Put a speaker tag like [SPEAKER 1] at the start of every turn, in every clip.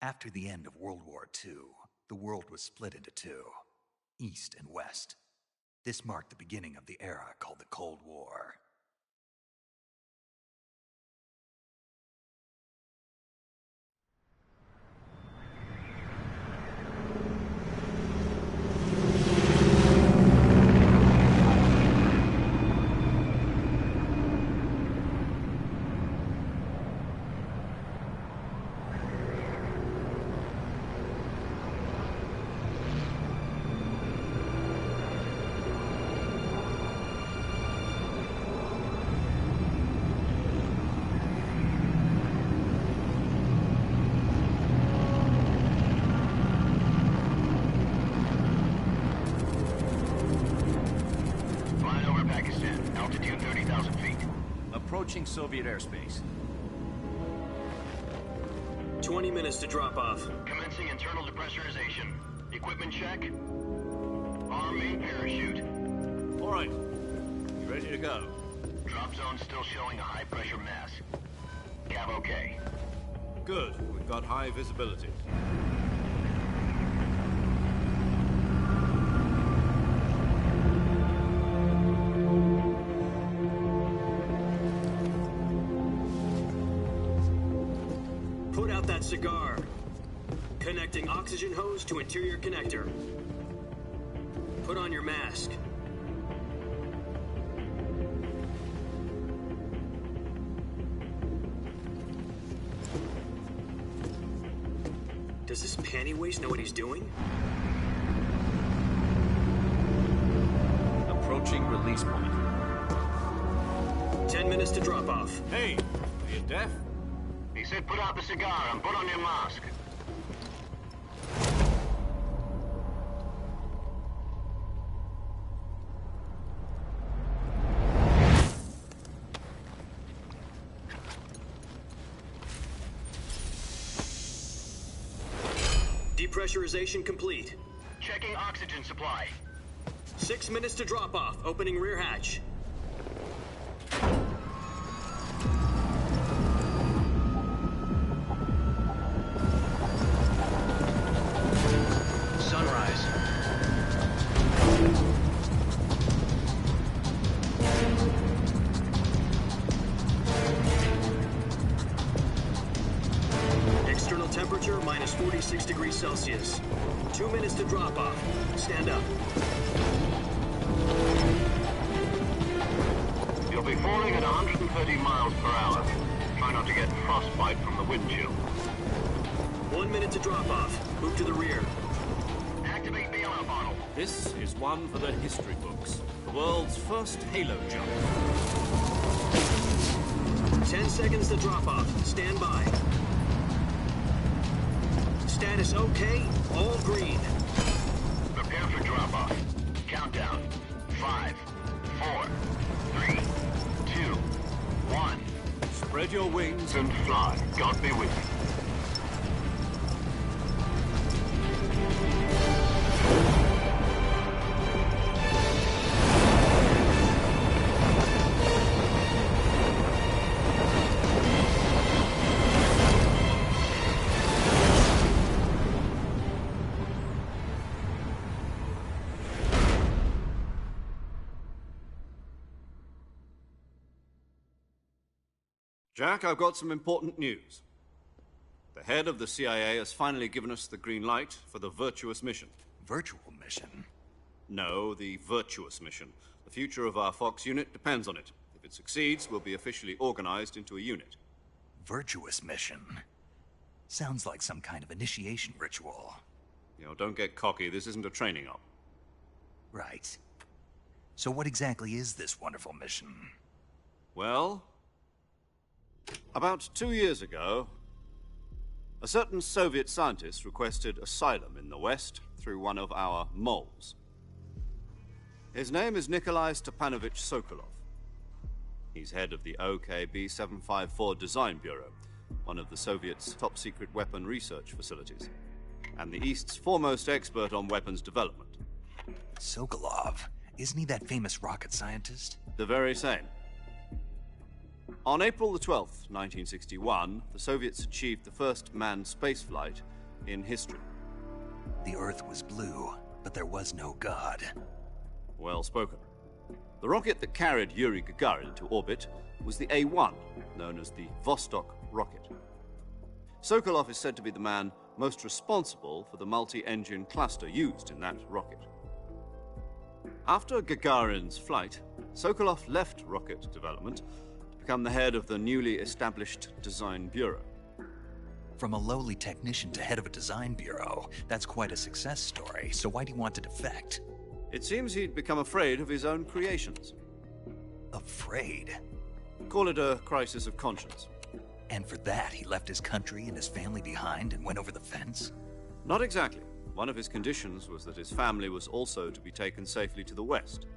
[SPEAKER 1] After the end of World War II, the world was split into two, East and West. This marked the beginning of the era called the Cold War.
[SPEAKER 2] Approaching Soviet airspace.
[SPEAKER 3] 20 minutes to drop off.
[SPEAKER 4] Commencing internal depressurization. Equipment check. Arm main parachute.
[SPEAKER 2] All right. You ready to go?
[SPEAKER 4] Drop zone still showing a high pressure mass. Cav okay.
[SPEAKER 2] Good. We've got high visibility.
[SPEAKER 3] Put out that cigar. Connecting oxygen hose to interior connector. Put on your mask. Does this panty waste know what he's doing?
[SPEAKER 2] Approaching release point.
[SPEAKER 3] 10 minutes to drop off.
[SPEAKER 2] Hey, are you deaf?
[SPEAKER 4] He said put out the cigar and put on your mask.
[SPEAKER 3] Depressurization complete.
[SPEAKER 4] Checking oxygen supply.
[SPEAKER 3] 6 minutes to drop off. Opening rear hatch.
[SPEAKER 4] Sunrise.
[SPEAKER 3] External temperature minus 46 degrees Celsius. 2 minutes to drop off. Stand up.
[SPEAKER 4] You'll be falling at 130 miles per hour. Try not to get frostbite from the wind chill.
[SPEAKER 3] 1 minute to drop off. Move to the rear.
[SPEAKER 4] Activate bailout bottle.
[SPEAKER 2] This is one for the history books. The world's first halo jump.
[SPEAKER 3] 10 seconds to drop off. Stand by. Status okay. All green.
[SPEAKER 4] Prepare for drop-off. Countdown. 5, 4, 3, 2, 1.
[SPEAKER 2] Spread your wings
[SPEAKER 4] And fly. God be with you.
[SPEAKER 2] Jack, I've got some important news. The head of the CIA has finally given us the green light for the virtuous mission.
[SPEAKER 1] Virtual mission?
[SPEAKER 2] No, the virtuous mission. The future of our Fox unit depends on it. If it succeeds, we'll be officially organized into a unit.
[SPEAKER 1] Virtuous mission? Sounds like some kind of initiation ritual.
[SPEAKER 2] You know, don't get cocky. This isn't a training op.
[SPEAKER 1] Right. So what exactly is this wonderful mission?
[SPEAKER 2] Well, about 2 years ago, a certain Soviet scientist requested asylum in the West through one of our moles. His name is Nikolai Stepanovich Sokolov. He's head of the OKB 754 Design Bureau, one of the Soviets' top-secret weapon research facilities, and the East's foremost expert on weapons development.
[SPEAKER 1] Sokolov? Isn't he that famous rocket scientist?
[SPEAKER 2] The very same. On April the 12th, 1961, the Soviets achieved the first manned spaceflight in history.
[SPEAKER 1] The Earth was blue, but there was no God.
[SPEAKER 2] Well spoken. The rocket that carried Yuri Gagarin to orbit was the A-1, known as the Vostok rocket. Sokolov is said to be the man most responsible for the multi-engine cluster used in that rocket. After Gagarin's flight, Sokolov left rocket development to become the head of the newly established Design Bureau.
[SPEAKER 1] From a lowly technician to head of a design bureau, that's quite a success story, so why do you want to defect?
[SPEAKER 2] It seems he'd become afraid of his own creations.
[SPEAKER 1] Afraid?
[SPEAKER 2] Call it a crisis of conscience.
[SPEAKER 1] And for that, he left his country and his family behind and went over the fence?
[SPEAKER 2] Not exactly. One of his conditions was that his family was also to be taken safely to the west.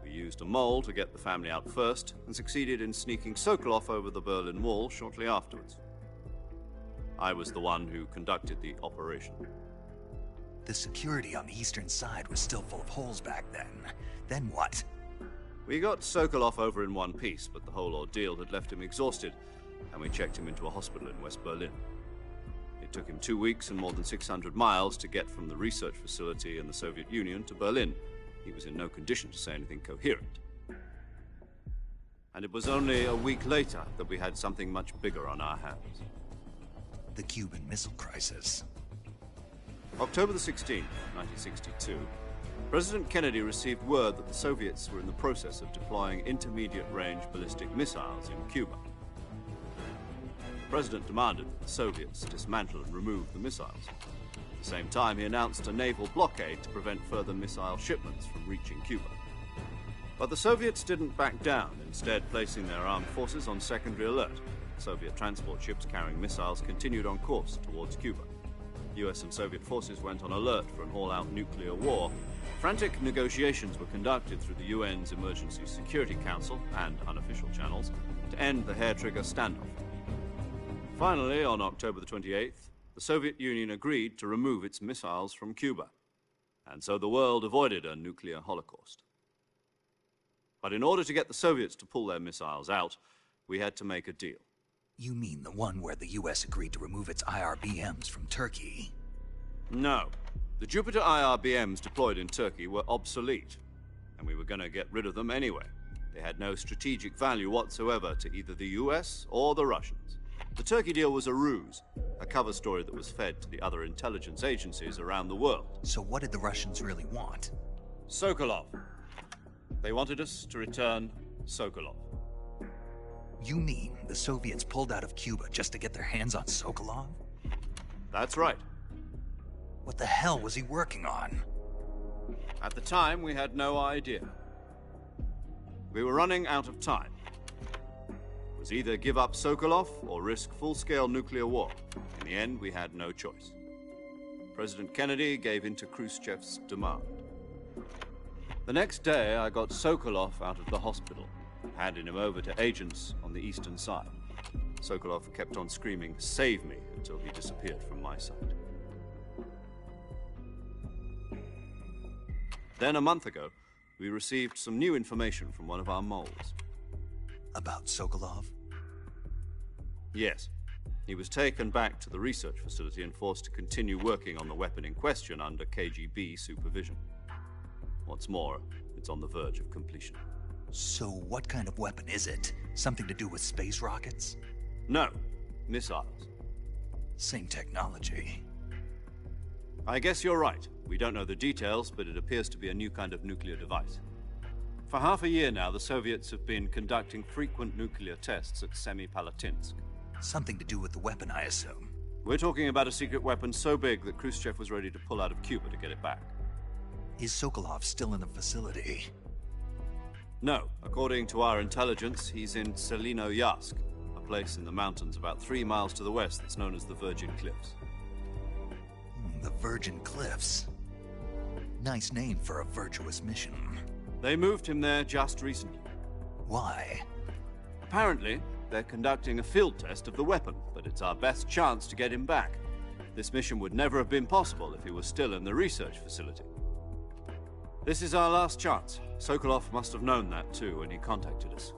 [SPEAKER 2] We used a mole to get the family out first, and succeeded in sneaking Sokolov over the Berlin Wall shortly afterwards. I was the one who conducted the operation.
[SPEAKER 1] The security on the eastern side was still full of holes back then. Then what?
[SPEAKER 2] We got Sokolov over in one piece, but the whole ordeal had left him exhausted, and we checked him into a hospital in West Berlin. It took him 2 weeks and more than 600 miles to get from the research facility in the Soviet Union to Berlin. He was in no condition to say anything coherent. And it was only a week later that we had something much bigger on our hands.
[SPEAKER 1] The Cuban Missile Crisis.
[SPEAKER 2] October the 16th, 1962, President Kennedy received word that the Soviets were in the process of deploying intermediate-range ballistic missiles in Cuba. The President demanded that the Soviets dismantle and remove the missiles. At the same time, he announced a naval blockade to prevent further missile shipments from reaching Cuba. But the Soviets didn't back down, instead placing their armed forces on secondary alert. Soviet transport ships carrying missiles continued on course towards Cuba. US and Soviet forces went on alert for an all-out nuclear war. Frantic negotiations were conducted through the UN's Emergency Security Council and unofficial channels to end the hair-trigger standoff. Finally, on October the 28th, the Soviet Union agreed to remove its missiles from Cuba, and so the world avoided a nuclear holocaust. But in order to get the Soviets to pull their missiles out, we had to make a deal.
[SPEAKER 1] You mean the one where the US agreed to remove its IRBMs from Turkey?
[SPEAKER 2] No. The Jupiter IRBMs deployed in Turkey were obsolete, and we were going to get rid of them anyway. They had no strategic value whatsoever to either the US or the Russians. The Turkey deal was a ruse, a cover story that was fed to the other intelligence agencies around the world.
[SPEAKER 1] So what did the Russians really want?
[SPEAKER 2] Sokolov. They wanted us to return Sokolov.
[SPEAKER 1] You mean the Soviets pulled out of Cuba just to get their hands on Sokolov?
[SPEAKER 2] That's right.
[SPEAKER 1] What the hell was he working on?
[SPEAKER 2] At the time, we had no idea. We were running out of time. It was either give up Sokolov or risk full-scale nuclear war. In the end, we had no choice. President Kennedy gave in to Khrushchev's demand. The next day, I got Sokolov out of the hospital, handing him over to agents on the eastern side. Sokolov kept on screaming, "Save me," until he disappeared from my sight. Then, a month ago, we received some new information from one of our moles.
[SPEAKER 1] About Sokolov?
[SPEAKER 2] Yes. He was taken back to the research facility and forced to continue working on the weapon in question under KGB supervision. What's more, it's on the verge of completion.
[SPEAKER 1] So what kind of weapon is it? Something to do with space rockets?
[SPEAKER 2] No, missiles.
[SPEAKER 1] Same technology.
[SPEAKER 2] I guess you're right. We don't know the details, but it appears to be a new kind of nuclear device. For half a year now, the Soviets have been conducting frequent nuclear tests at Semipalatinsk.
[SPEAKER 1] Something to do with the weapon, I assume.
[SPEAKER 2] We're talking about a secret weapon so big that Khrushchev was ready to pull out of Cuba to get it back.
[SPEAKER 1] Is Sokolov still in the facility?
[SPEAKER 2] No. According to our intelligence, he's in Selino-Yarsk, a place in the mountains about 3 miles to the west that's known as the Virgin Cliffs.
[SPEAKER 1] The Virgin Cliffs. Nice name for a virtuous mission.
[SPEAKER 2] They moved him there just recently.
[SPEAKER 1] Why?
[SPEAKER 2] Apparently, they're conducting a field test of the weapon, but it's our best chance to get him back. This mission would never have been possible if he was still in the research facility. This is our last chance. Sokolov must have known that too when he contacted us.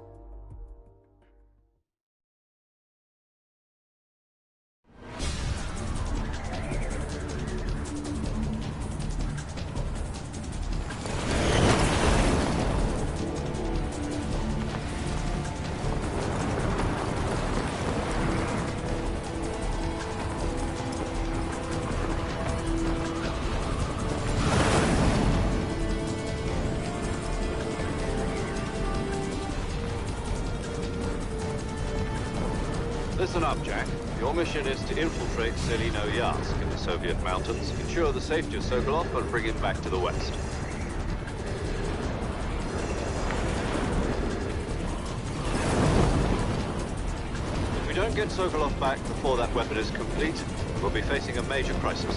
[SPEAKER 2] Listen up, Jack. Your mission is to infiltrate Selino Yask in the Soviet mountains, ensure the safety of Sokolov, and bring him back to the West. If we don't get Sokolov back before that weapon is complete, we'll be facing a major crisis.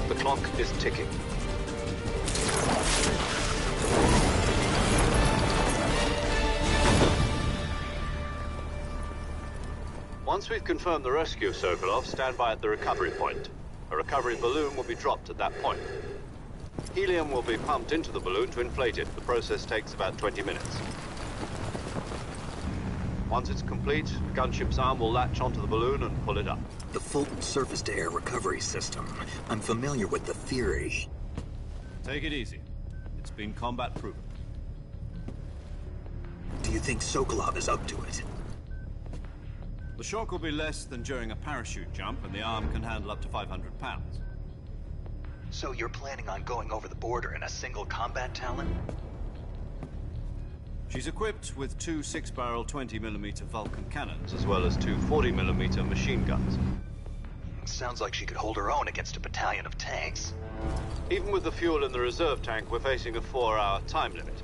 [SPEAKER 2] The clock is ticking. Once we've confirmed the rescue of Sokolov, stand by at the recovery point. A recovery balloon will be dropped at that point. Helium will be pumped into the balloon to inflate it. The process takes about 20 minutes. Once it's complete, the gunship's arm will latch onto the balloon and pull it up.
[SPEAKER 3] The Fulton surface-to-air recovery system. I'm familiar with the theory.
[SPEAKER 2] Take it easy. It's been combat-proven.
[SPEAKER 3] Do you think Sokolov is up to it?
[SPEAKER 2] The shock will be less than during a parachute jump, and the arm can handle up to 500 pounds.
[SPEAKER 1] So you're planning on going over the border in a single combat Talon?
[SPEAKER 2] She's equipped with two 6-barrel 20mm Vulcan cannons, as well as two 40mm machine guns.
[SPEAKER 1] Sounds like she could hold her own against a battalion of tanks.
[SPEAKER 2] Even with the fuel in the reserve tank, we're facing a 4-hour time limit.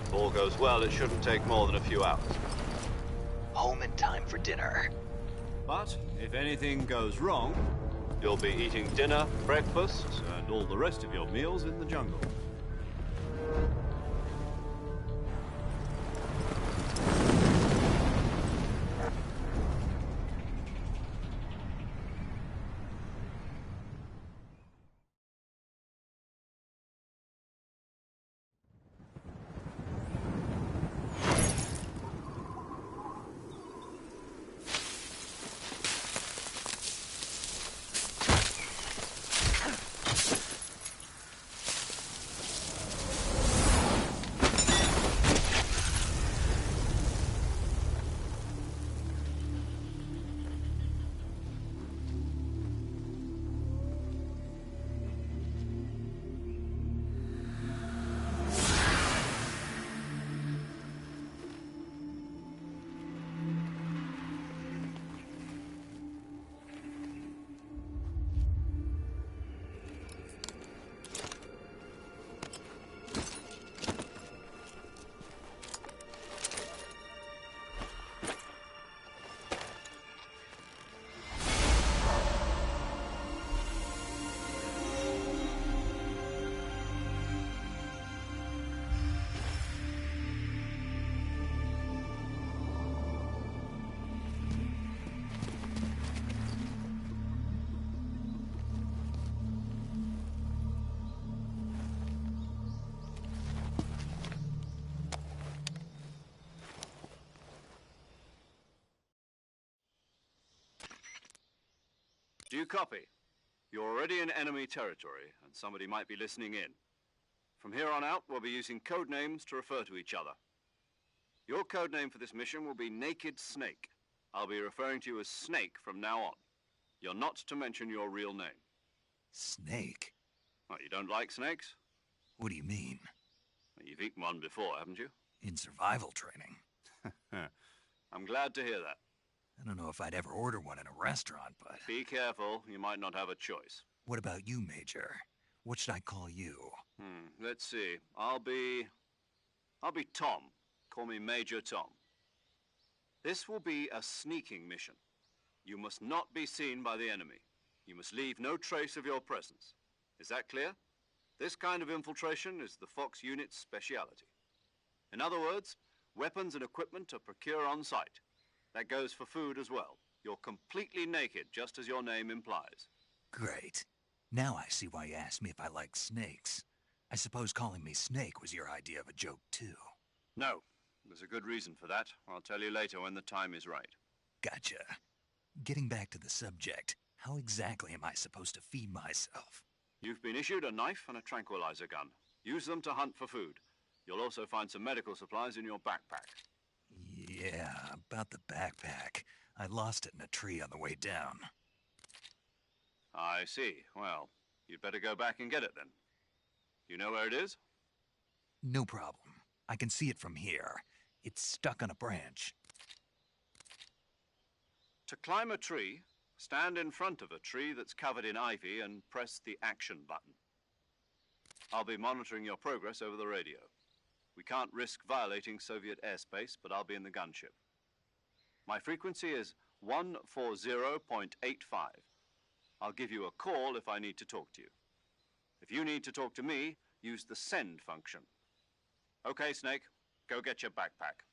[SPEAKER 2] If all goes well, it shouldn't take more than a few hours.
[SPEAKER 1] Home in time for dinner.
[SPEAKER 2] But if anything goes wrong, you'll be eating dinner, breakfast, and all the rest of your meals in the jungle. Do you copy? You're already in enemy territory, and somebody might be listening in. From here on out, we'll be using code names to refer to each other. Your code name for this mission will be Naked Snake. I'll be referring to you as Snake from now on. You're not to mention your real name.
[SPEAKER 1] Snake?
[SPEAKER 2] What, you don't like snakes?
[SPEAKER 1] What do you mean?
[SPEAKER 2] Well, you've eaten one before, haven't you?
[SPEAKER 1] In survival training.
[SPEAKER 2] I'm glad to hear that.
[SPEAKER 1] I don't know if I'd ever order one in a restaurant, but...
[SPEAKER 2] Be careful, you might not have a choice.
[SPEAKER 1] What about you, Major? What should I call you?
[SPEAKER 2] Let's see. I'll be Tom. Call me Major Tom. This will be a sneaking mission. You must not be seen by the enemy. You must leave no trace of your presence. Is that clear? This kind of infiltration is the Fox unit's speciality. In other words, weapons and equipment are procured on site. That goes for food as well. You're completely naked, just as your name implies.
[SPEAKER 1] Great. Now I see why you asked me if I like snakes. I suppose calling me Snake was your idea of a joke, too.
[SPEAKER 2] No. There's a good reason for that. I'll tell you later when the time is right.
[SPEAKER 1] Gotcha. Getting back to the subject, how exactly am I supposed to feed myself?
[SPEAKER 2] You've been issued a knife and a tranquilizer gun. Use them to hunt for food. You'll also find some medical supplies in your backpack.
[SPEAKER 1] Yeah, about the backpack. I lost it in a tree on the way down.
[SPEAKER 2] I see. Well, you'd better go back and get it then. You know where it is?
[SPEAKER 1] No problem. I can see it from here. It's stuck on a branch.
[SPEAKER 2] To climb a tree, stand in front of a tree that's covered in ivy and press the action button. I'll be monitoring your progress over the radio. We can't risk violating Soviet airspace, but I'll be in the gunship. My frequency is 140.85. I'll give you a call if I need to talk to you. If you need to talk to me, use the send function. Okay, Snake, go get your backpack.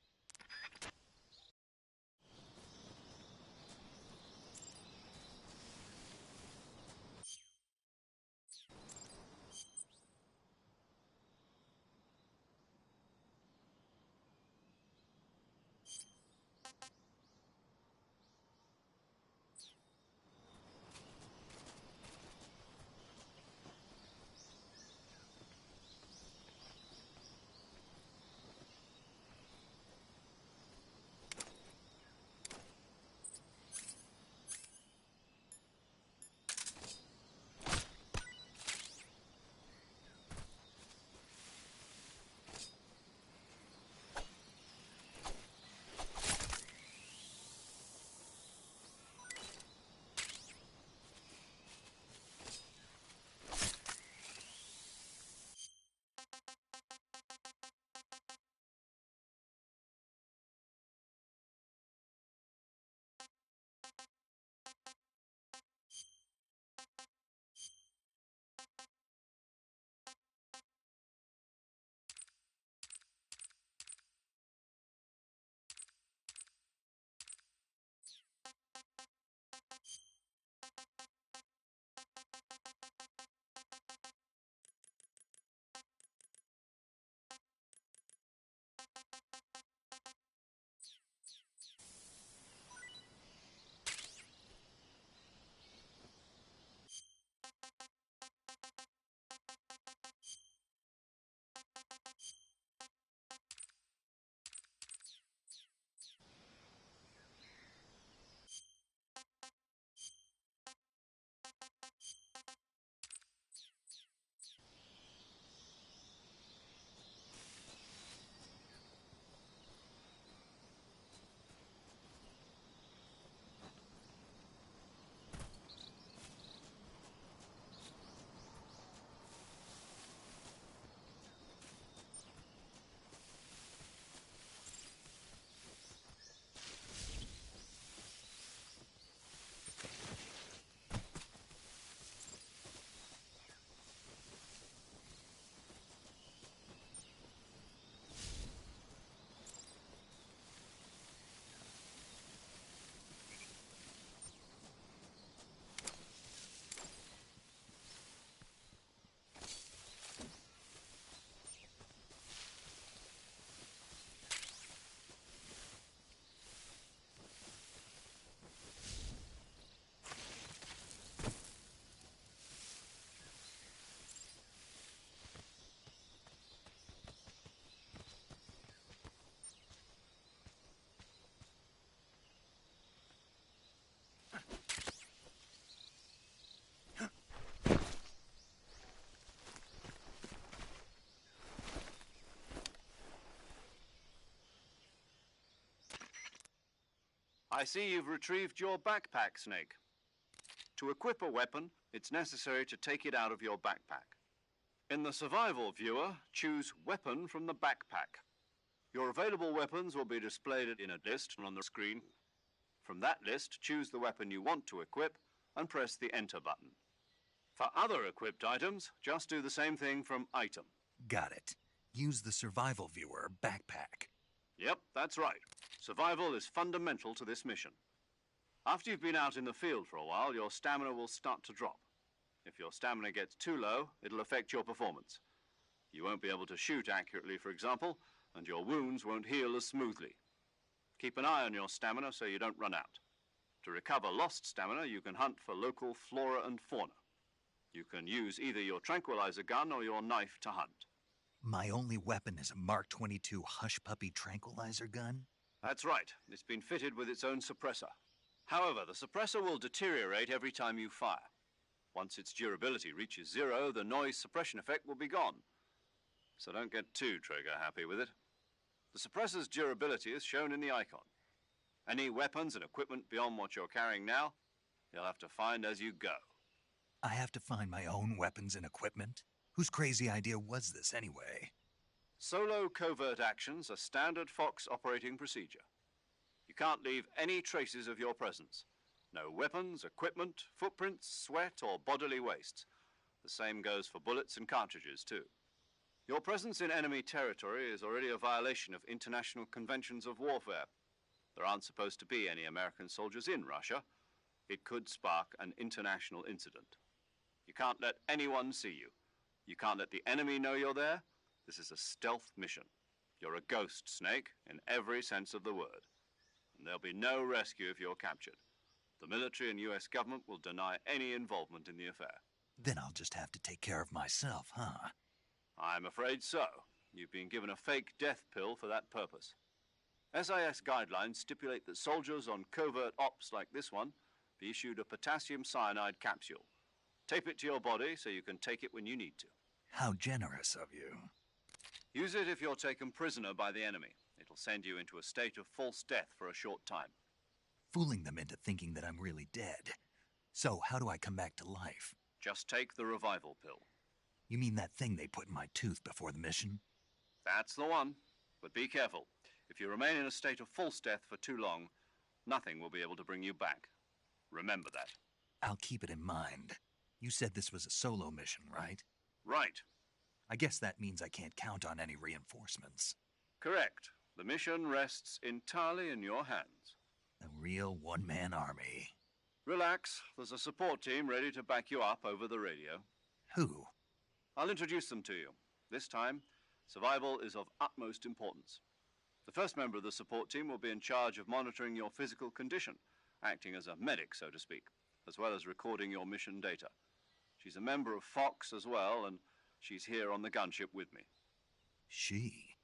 [SPEAKER 2] I see you've retrieved your backpack, Snake. To equip a weapon, it's necessary to take it out of your backpack. In the survival viewer, choose Weapon from the backpack. Your available weapons will be displayed in a list on the screen. From that list, choose the weapon you want to equip and press the Enter button. For other equipped items, just do the same thing from Item.
[SPEAKER 1] Got it. Use the survival viewer backpack.
[SPEAKER 2] Yep, that's right. Survival is fundamental to this mission. After you've been out in the field for a while, your stamina will start to drop. If your stamina gets too low, it'll affect your performance. You won't be able to shoot accurately, for example, and your wounds won't heal as smoothly. Keep an eye on your stamina so you don't run out. To recover lost stamina, you can hunt for local flora and fauna. You can use either your tranquilizer gun or your knife to hunt.
[SPEAKER 1] My only weapon is a Mark 22 Hush Puppy tranquilizer gun?
[SPEAKER 2] That's right. It's been fitted with its own suppressor. However, the suppressor will deteriorate every time you fire. Once its durability reaches 0, the noise suppression effect will be gone. So don't get too trigger happy with it. The suppressor's durability is shown in the icon. Any weapons and equipment beyond what you're carrying now, you'll have to find as you go.
[SPEAKER 1] I have to find my own weapons and equipment? Whose crazy idea was this, anyway?
[SPEAKER 2] Solo covert actions are standard Fox operating procedure. You can't leave any traces of your presence. No weapons, equipment, footprints, sweat, or bodily wastes. The same goes for bullets and cartridges, too. Your presence in enemy territory is already a violation of international conventions of warfare. There aren't supposed to be any American soldiers in Russia. It could spark an international incident. You can't let anyone see you. You can't let the enemy know you're there. This is a stealth mission. You're a ghost, Snake, in every sense of the word. And there'll be no rescue if you're captured. The military and US government will deny any involvement in the affair.
[SPEAKER 1] Then I'll just have to take care of myself, huh?
[SPEAKER 2] I'm afraid so. You've been given a fake death pill for that purpose. SIS guidelines stipulate that soldiers on covert ops like this one be issued a potassium cyanide capsule. Tape it to your body so you can take it when you need to.
[SPEAKER 1] How generous of you.
[SPEAKER 2] Use it if you're taken prisoner by the enemy. It'll send you into a state of false death for a short time.
[SPEAKER 1] Fooling them into thinking that I'm really dead. So, how do I come back to life?
[SPEAKER 2] Just take the revival pill.
[SPEAKER 1] You mean that thing they put in my tooth before the mission?
[SPEAKER 2] That's the one. But be careful. If you remain in a state of false death for too long, nothing will be able to bring you back. Remember that.
[SPEAKER 1] I'll keep it in mind. You said this was a solo mission, right?
[SPEAKER 2] Right.
[SPEAKER 1] I guess that means I can't count on any reinforcements.
[SPEAKER 2] Correct. The mission rests entirely in your hands.
[SPEAKER 1] A real one-man army.
[SPEAKER 2] Relax. There's a support team ready to back you up over the radio.
[SPEAKER 1] Who?
[SPEAKER 2] I'll introduce them to you. This time, survival is of utmost importance. The first member of the support team will be in charge of monitoring your physical condition, acting as a medic, so to speak, as well as recording your mission data. She's a member of Fox as well, and she's here on the gunship with me.
[SPEAKER 1] She?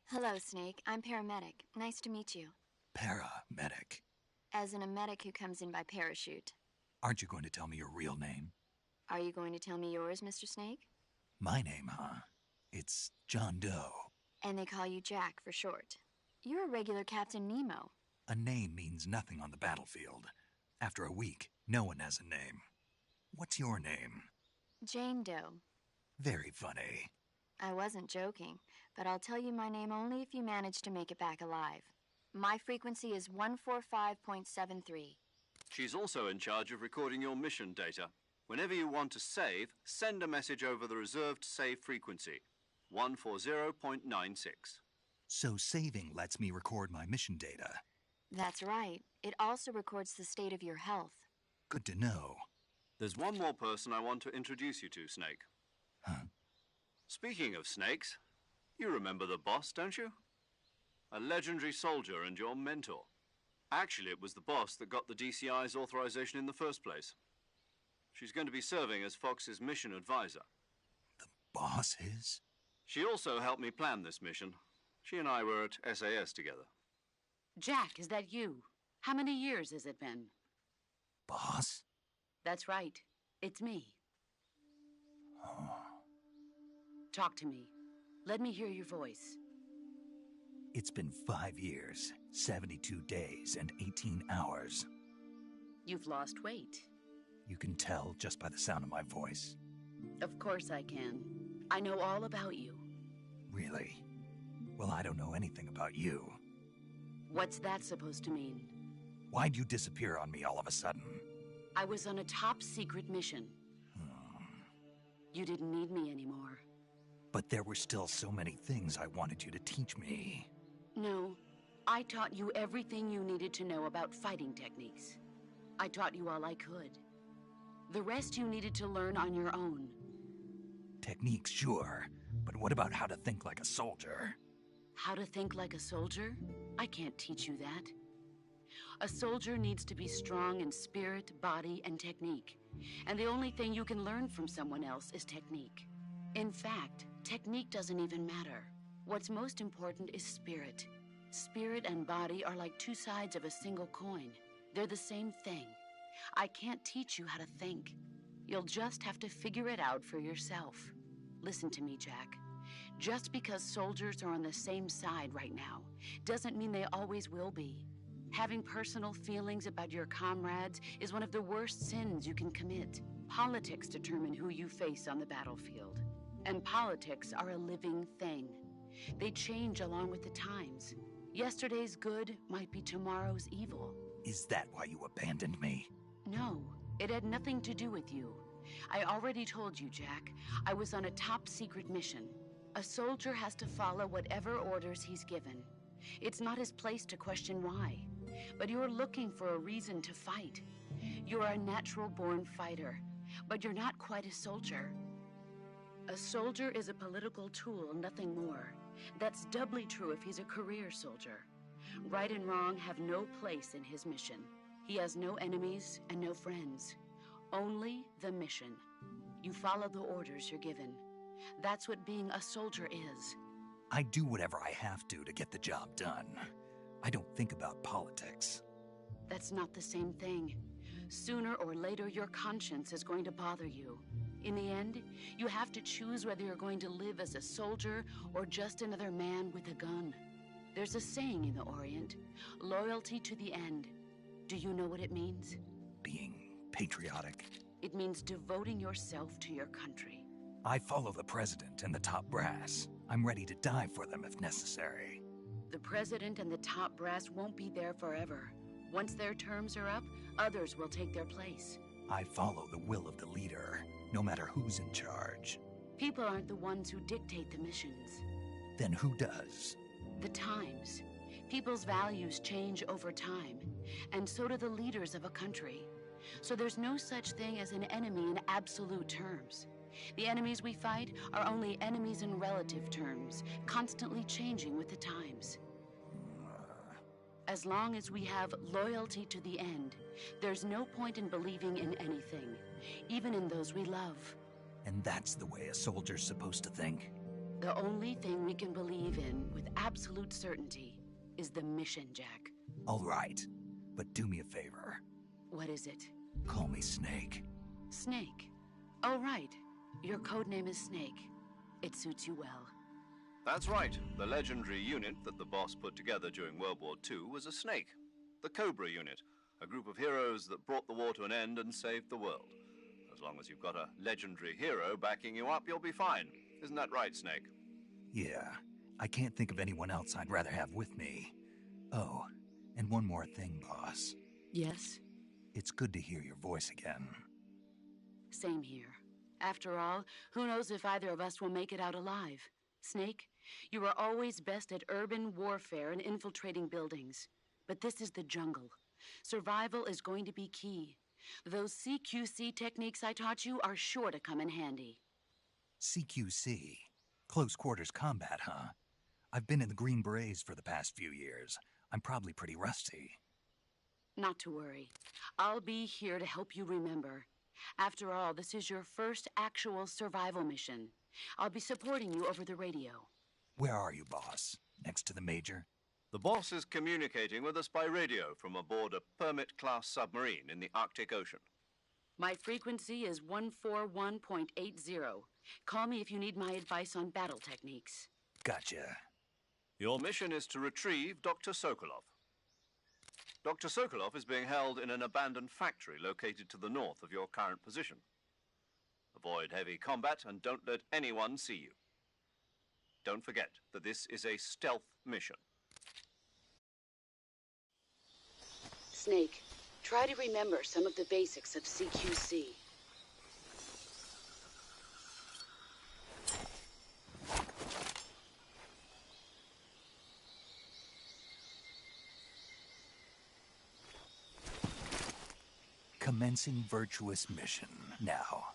[SPEAKER 5] Hello, Snake. I'm paramedic. Nice to meet you.
[SPEAKER 1] Paramedic.
[SPEAKER 5] As in a medic who comes in by parachute.
[SPEAKER 1] Aren't you going to tell me your real name?
[SPEAKER 5] Are you going to tell me yours, Mr. Snake?
[SPEAKER 1] My name, huh? It's John Doe.
[SPEAKER 5] And they call you Jack for short. You're a regular Captain Nemo.
[SPEAKER 1] A name means nothing on the battlefield. After a week, no one has a name. What's your name?
[SPEAKER 5] Jane Doe.
[SPEAKER 1] Very funny.
[SPEAKER 5] I wasn't joking, but I'll tell you my name only if you manage to make it back alive. My frequency is 145.73.
[SPEAKER 2] She's also in charge of recording your mission data. Whenever you want to save, send a message over the reserved save frequency, 140.96.
[SPEAKER 1] So saving lets me record my mission data.
[SPEAKER 5] That's right. It also records the state of your health.
[SPEAKER 1] Good to know.
[SPEAKER 2] There's one more person I want to introduce you to, Snake.
[SPEAKER 1] Huh?
[SPEAKER 2] Speaking of snakes, you remember the boss, don't you? A legendary soldier and your mentor. Actually, it was the boss that got the DCI's authorization in the first place. She's going to be serving as Fox's mission advisor.
[SPEAKER 1] The boss is?
[SPEAKER 2] She also helped me plan this mission. She and I were at SAS together.
[SPEAKER 6] Jack, is that you? How many years has it been?
[SPEAKER 1] Boss?
[SPEAKER 6] That's right. It's me.
[SPEAKER 1] Oh.
[SPEAKER 6] Talk to me. Let me hear your voice.
[SPEAKER 1] It's been 5 years, 72 days, and 18 hours.
[SPEAKER 6] You've lost weight.
[SPEAKER 1] You can tell just by the sound of my voice.
[SPEAKER 6] Of course I can. I know all about you.
[SPEAKER 1] Really? Well, I don't know anything about you.
[SPEAKER 6] What's that supposed to mean?
[SPEAKER 1] Why'd you disappear on me all of a sudden?
[SPEAKER 6] I was on a top-secret mission. You didn't need me anymore.
[SPEAKER 1] But there were still so many things I wanted you to teach me.
[SPEAKER 6] No, I taught you everything you needed to know about fighting techniques. I taught you all I could. The rest you needed to learn on your own.
[SPEAKER 1] Techniques, sure. But what about how to think like a soldier?
[SPEAKER 6] How to think like a soldier? I can't teach you that. A soldier needs to be strong in spirit, body, and technique. And the only thing you can learn from someone else is technique. In fact, technique doesn't even matter. What's most important is spirit. Spirit and body are like two sides of a single coin. They're the same thing. I can't teach you how to think. You'll just have to figure it out for yourself. Listen to me, Jack. Just because soldiers are on the same side right now doesn't mean they always will be. Having personal feelings about your comrades is one of the worst sins you can commit. Politics determine who you face on the battlefield. And politics are a living thing. They change along with the times. Yesterday's good might be tomorrow's evil.
[SPEAKER 1] Is that why you abandoned me?
[SPEAKER 6] No, it had nothing to do with you. I already told you, Jack. I was on a top-secret mission. A soldier has to follow whatever orders he's given. It's not his place to question why. But you're looking for a reason to fight. You're a natural-born fighter, but you're not quite a soldier. A soldier is a political tool, nothing more. That's doubly true if he's a career soldier. Right and wrong have no place in his mission. He has no enemies and no friends. Only the mission. You follow the orders you're given. That's what being a soldier is.
[SPEAKER 1] I do whatever I have to get the job done. I don't think about politics.
[SPEAKER 6] That's not the same thing. Sooner or later, your conscience is going to bother you. In the end, you have to choose whether you're going to live as a soldier or just another man with a gun. There's a saying in the Orient, loyalty to the end. Do you know what it means?
[SPEAKER 1] Being patriotic.
[SPEAKER 6] It means devoting yourself to your country.
[SPEAKER 1] I follow the president and the top brass. I'm ready to die for them if necessary.
[SPEAKER 6] The president and the top brass won't be there forever. Once their terms are up, others will take their place.
[SPEAKER 1] I follow the will of the leader, no matter who's in charge.
[SPEAKER 6] People aren't the ones who dictate the missions.
[SPEAKER 1] Then who does?
[SPEAKER 6] The times. People's values change over time, and so do the leaders of a country. So there's no such thing as an enemy in absolute terms. The enemies we fight are only enemies in relative terms, constantly changing with the times. As long as we have loyalty to the end, there's no point in believing in anything, even in those we love.
[SPEAKER 1] And that's the way a soldier's supposed to think?
[SPEAKER 6] The only thing we can believe in with absolute certainty is the mission, Jack.
[SPEAKER 1] All right, but do me a favor.
[SPEAKER 6] What is it?
[SPEAKER 1] Call me Snake.
[SPEAKER 6] Snake? Oh, right. Your codename is Snake. It suits you well.
[SPEAKER 2] That's right. The legendary unit that the boss put together during World War II was a snake. The Cobra unit, a group of heroes that brought the war to an end and saved the world. As long as you've got a legendary hero backing you up, you'll be fine. Isn't that right, Snake?
[SPEAKER 1] Yeah. I can't think of anyone else I'd rather have with me. Oh, and one more thing, boss.
[SPEAKER 6] Yes?
[SPEAKER 1] It's good to hear your voice again.
[SPEAKER 6] Same here. After all, who knows if either of us will make it out alive? Snake, you are always best at urban warfare and infiltrating buildings. But this is the jungle. Survival is going to be key. Those CQC techniques I taught you are sure to come in handy.
[SPEAKER 1] CQC? Close quarters combat, huh? I've been in the Green Berets for the past few years. I'm probably pretty rusty.
[SPEAKER 6] Not to worry. I'll be here to help you remember. After all, this is your first actual survival mission. I'll be supporting you over the radio.
[SPEAKER 1] Where are you, boss? Next to the Major?
[SPEAKER 2] The boss is communicating with us by radio from aboard a Permit-class submarine in the Arctic Ocean.
[SPEAKER 6] My frequency is 141.80. Call me if you need my advice on battle techniques.
[SPEAKER 1] Gotcha.
[SPEAKER 2] Your mission is to retrieve Dr. Sokolov. Dr. Sokolov is being held in an abandoned factory located to the north of your current position. Avoid heavy combat and don't let anyone see you. Don't forget that this is a stealth mission.
[SPEAKER 6] Snake, try to remember some of the basics of CQC.
[SPEAKER 1] Commencing virtuous mission now.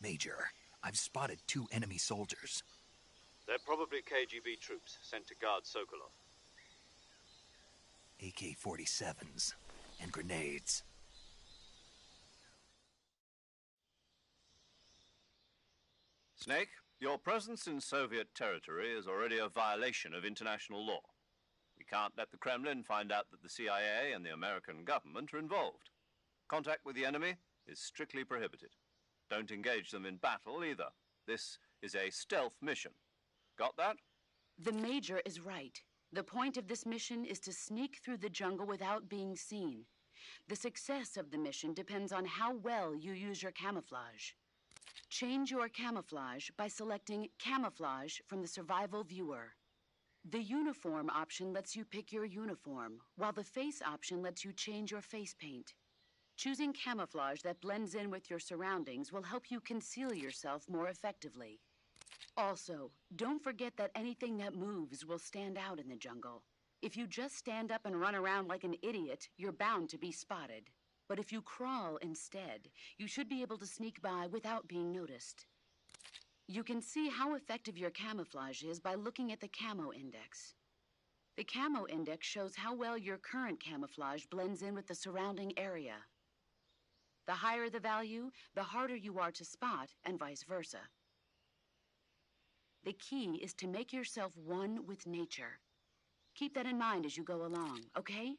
[SPEAKER 1] Major, I've spotted 2 enemy soldiers.
[SPEAKER 2] They're probably KGB troops sent to guard Sokolov.
[SPEAKER 1] AK-47s and grenades.
[SPEAKER 2] Snake, your presence in Soviet territory is already a violation of international law. We can't let the Kremlin find out that the CIA and the American government are involved. Contact with the enemy is strictly prohibited. Don't engage them in battle either. This is a stealth mission. Got that?
[SPEAKER 6] The Major is right. The point of this mission is to sneak through the jungle without being seen. The success of the mission depends on how well you use your camouflage. Change your camouflage by selecting Camouflage from the Survival Viewer. The Uniform option lets you pick your uniform, while the Face option lets you change your face paint. Choosing camouflage that blends in with your surroundings will help you conceal yourself more effectively. Also, don't forget that anything that moves will stand out in the jungle. If you just stand up and run around like an idiot, you're bound to be spotted. But if you crawl instead, you should be able to sneak by without being noticed. You can see how effective your camouflage is by looking at the Camo Index. The Camo Index shows how well your current camouflage blends in with the surrounding area. The higher the value, the harder you are to spot, and vice versa. The key is to make yourself one with nature. Keep that in mind as you go along, okay?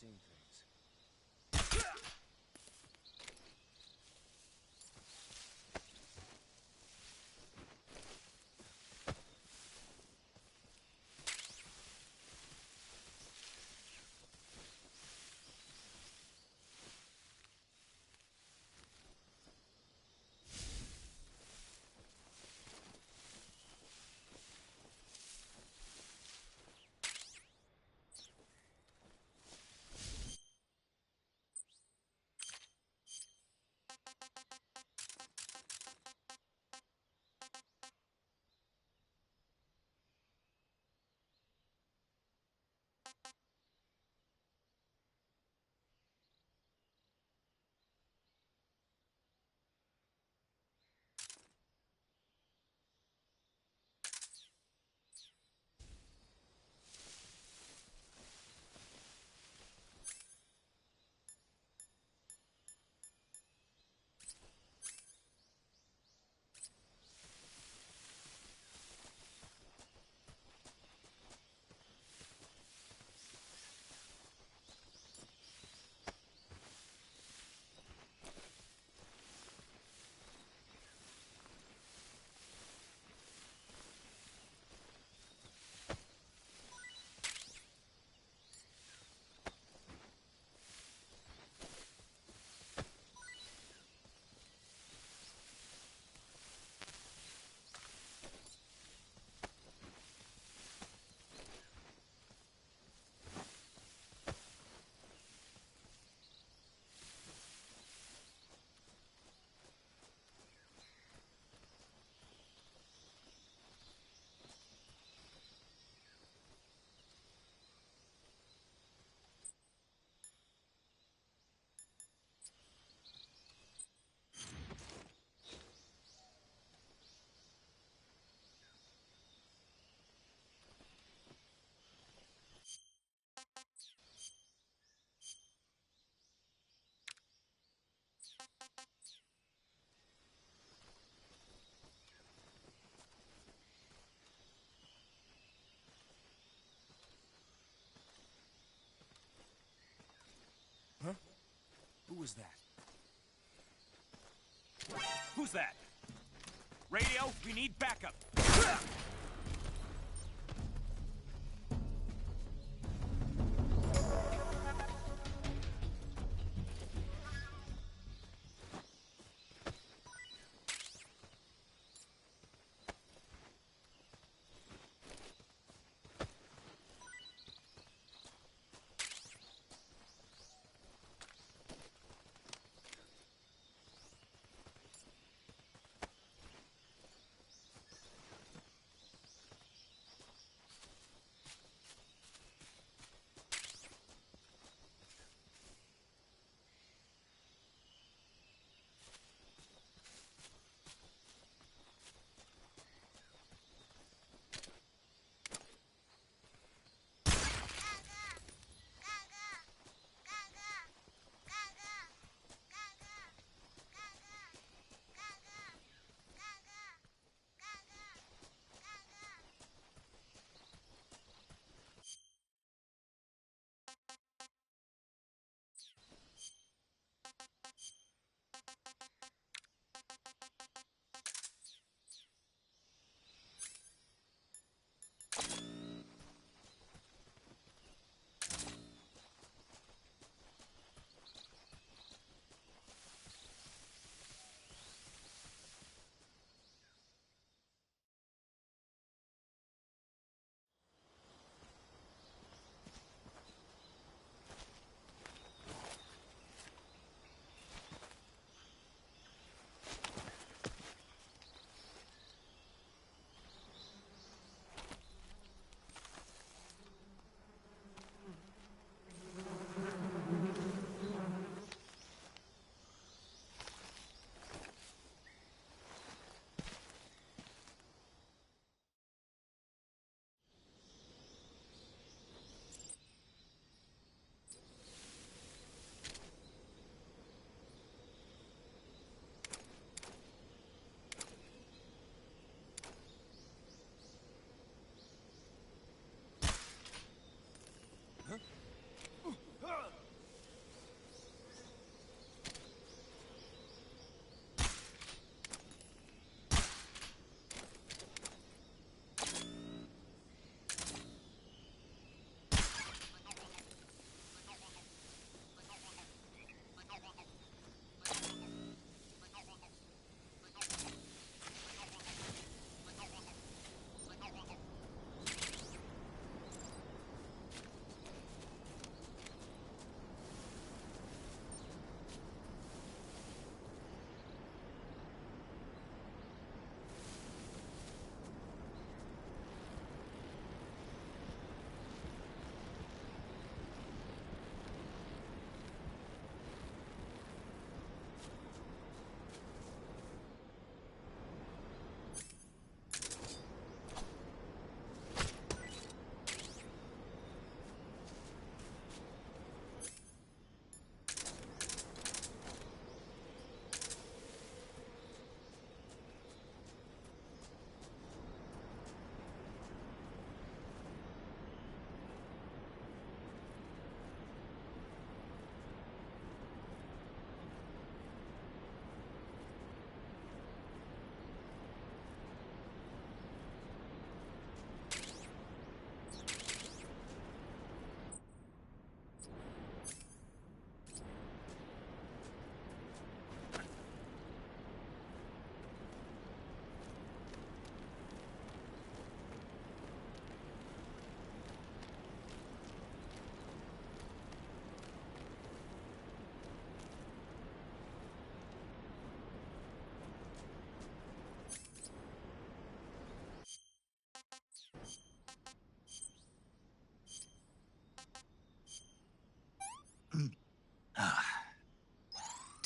[SPEAKER 7] seeing things. Huh? Who was that?
[SPEAKER 8] Who's that? Radio, we need backup.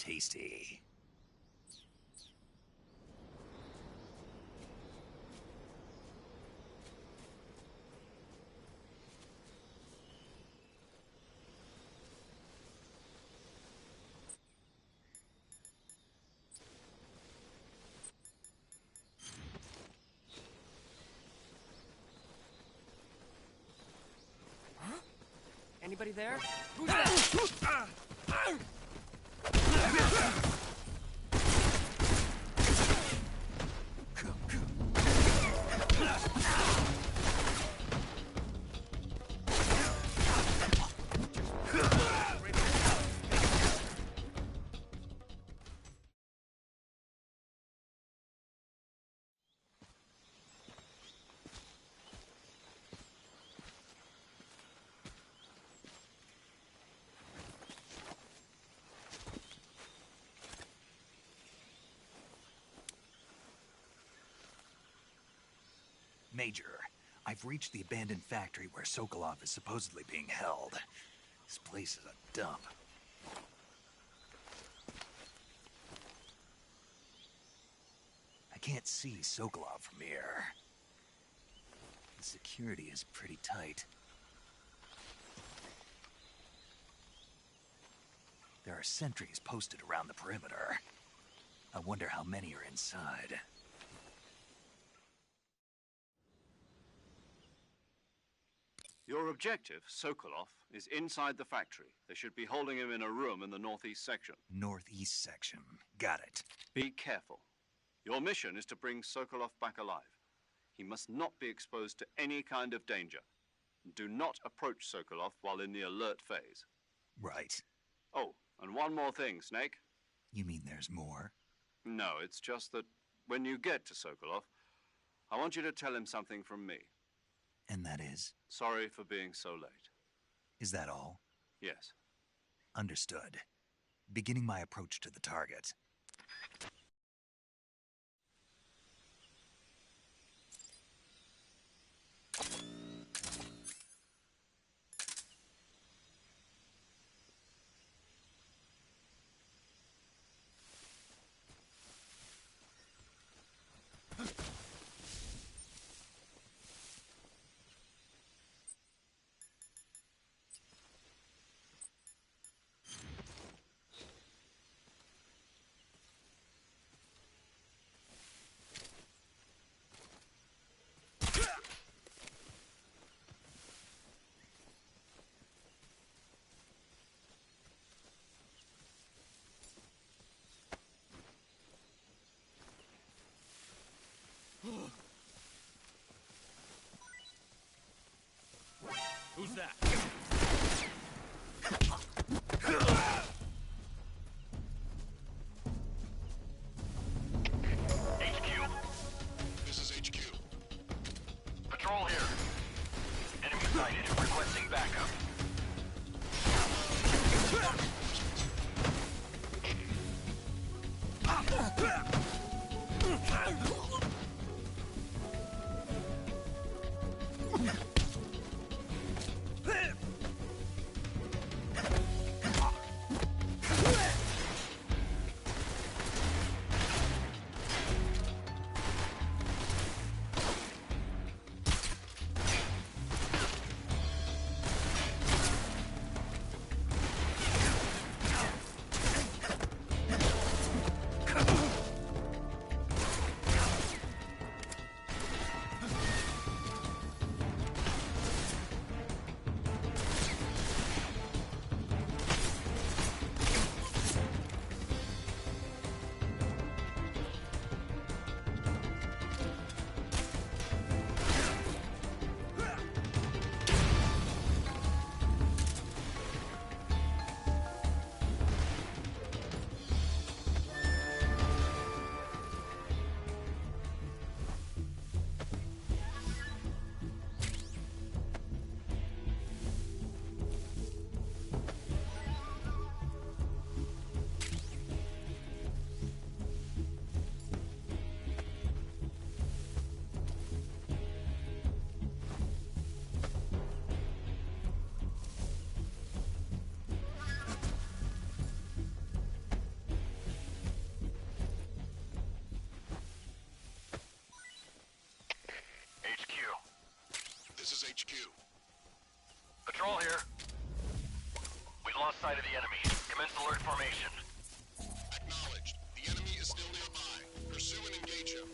[SPEAKER 1] tasty.
[SPEAKER 9] Anybody there? Who's that?
[SPEAKER 1] Major, I've reached the abandoned factory where Sokolov is supposedly being held. This place is a dump. I can't see Sokolov from here. The security is pretty tight. There are sentries posted around the perimeter. I wonder how many are inside.
[SPEAKER 2] Your objective, Sokolov, is inside the factory. They should be holding him in a room in the northeast section.
[SPEAKER 1] Northeast section. Got it.
[SPEAKER 2] Be careful. Your mission is to bring Sokolov back alive. He must not be exposed to any kind of danger. Do not approach Sokolov while in the alert phase.
[SPEAKER 1] Right.
[SPEAKER 2] Oh, and one more thing, Snake.
[SPEAKER 1] You mean there's more?
[SPEAKER 2] No, it's just that when you get to Sokolov, I want you to tell him something from me.
[SPEAKER 1] And that is?
[SPEAKER 2] Sorry for being so late.
[SPEAKER 1] Is that all?
[SPEAKER 2] Yes.
[SPEAKER 1] Understood. Beginning my approach to the target.
[SPEAKER 4] sight of the enemy. Commence alert formation.
[SPEAKER 10] Acknowledged. The enemy is still nearby. Pursue and engage him.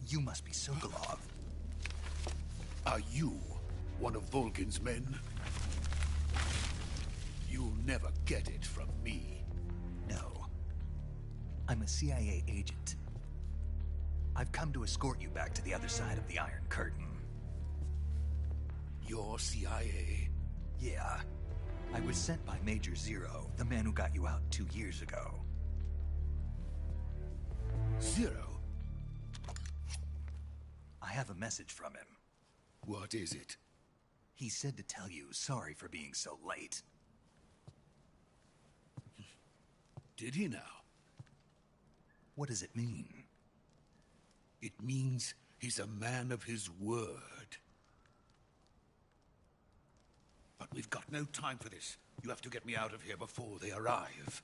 [SPEAKER 1] You must be Sokolov.
[SPEAKER 10] Are you one of Volkin's men? You'll
[SPEAKER 11] never get it from me.
[SPEAKER 1] No. I'm a CIA agent. I've come to escort you back to the other side of the Iron Curtain.
[SPEAKER 11] You're CIA?
[SPEAKER 1] Yeah. I was sent by Major Zero, the man who got you out 2 years ago.
[SPEAKER 11] Zero?
[SPEAKER 1] I have a message from him.
[SPEAKER 11] What is it?
[SPEAKER 1] He said to tell you sorry for being so late.
[SPEAKER 11] Did he now?
[SPEAKER 1] What does it mean?
[SPEAKER 11] It means he's a man of his word. But we've got no time for this. You have to get me out of here before they arrive.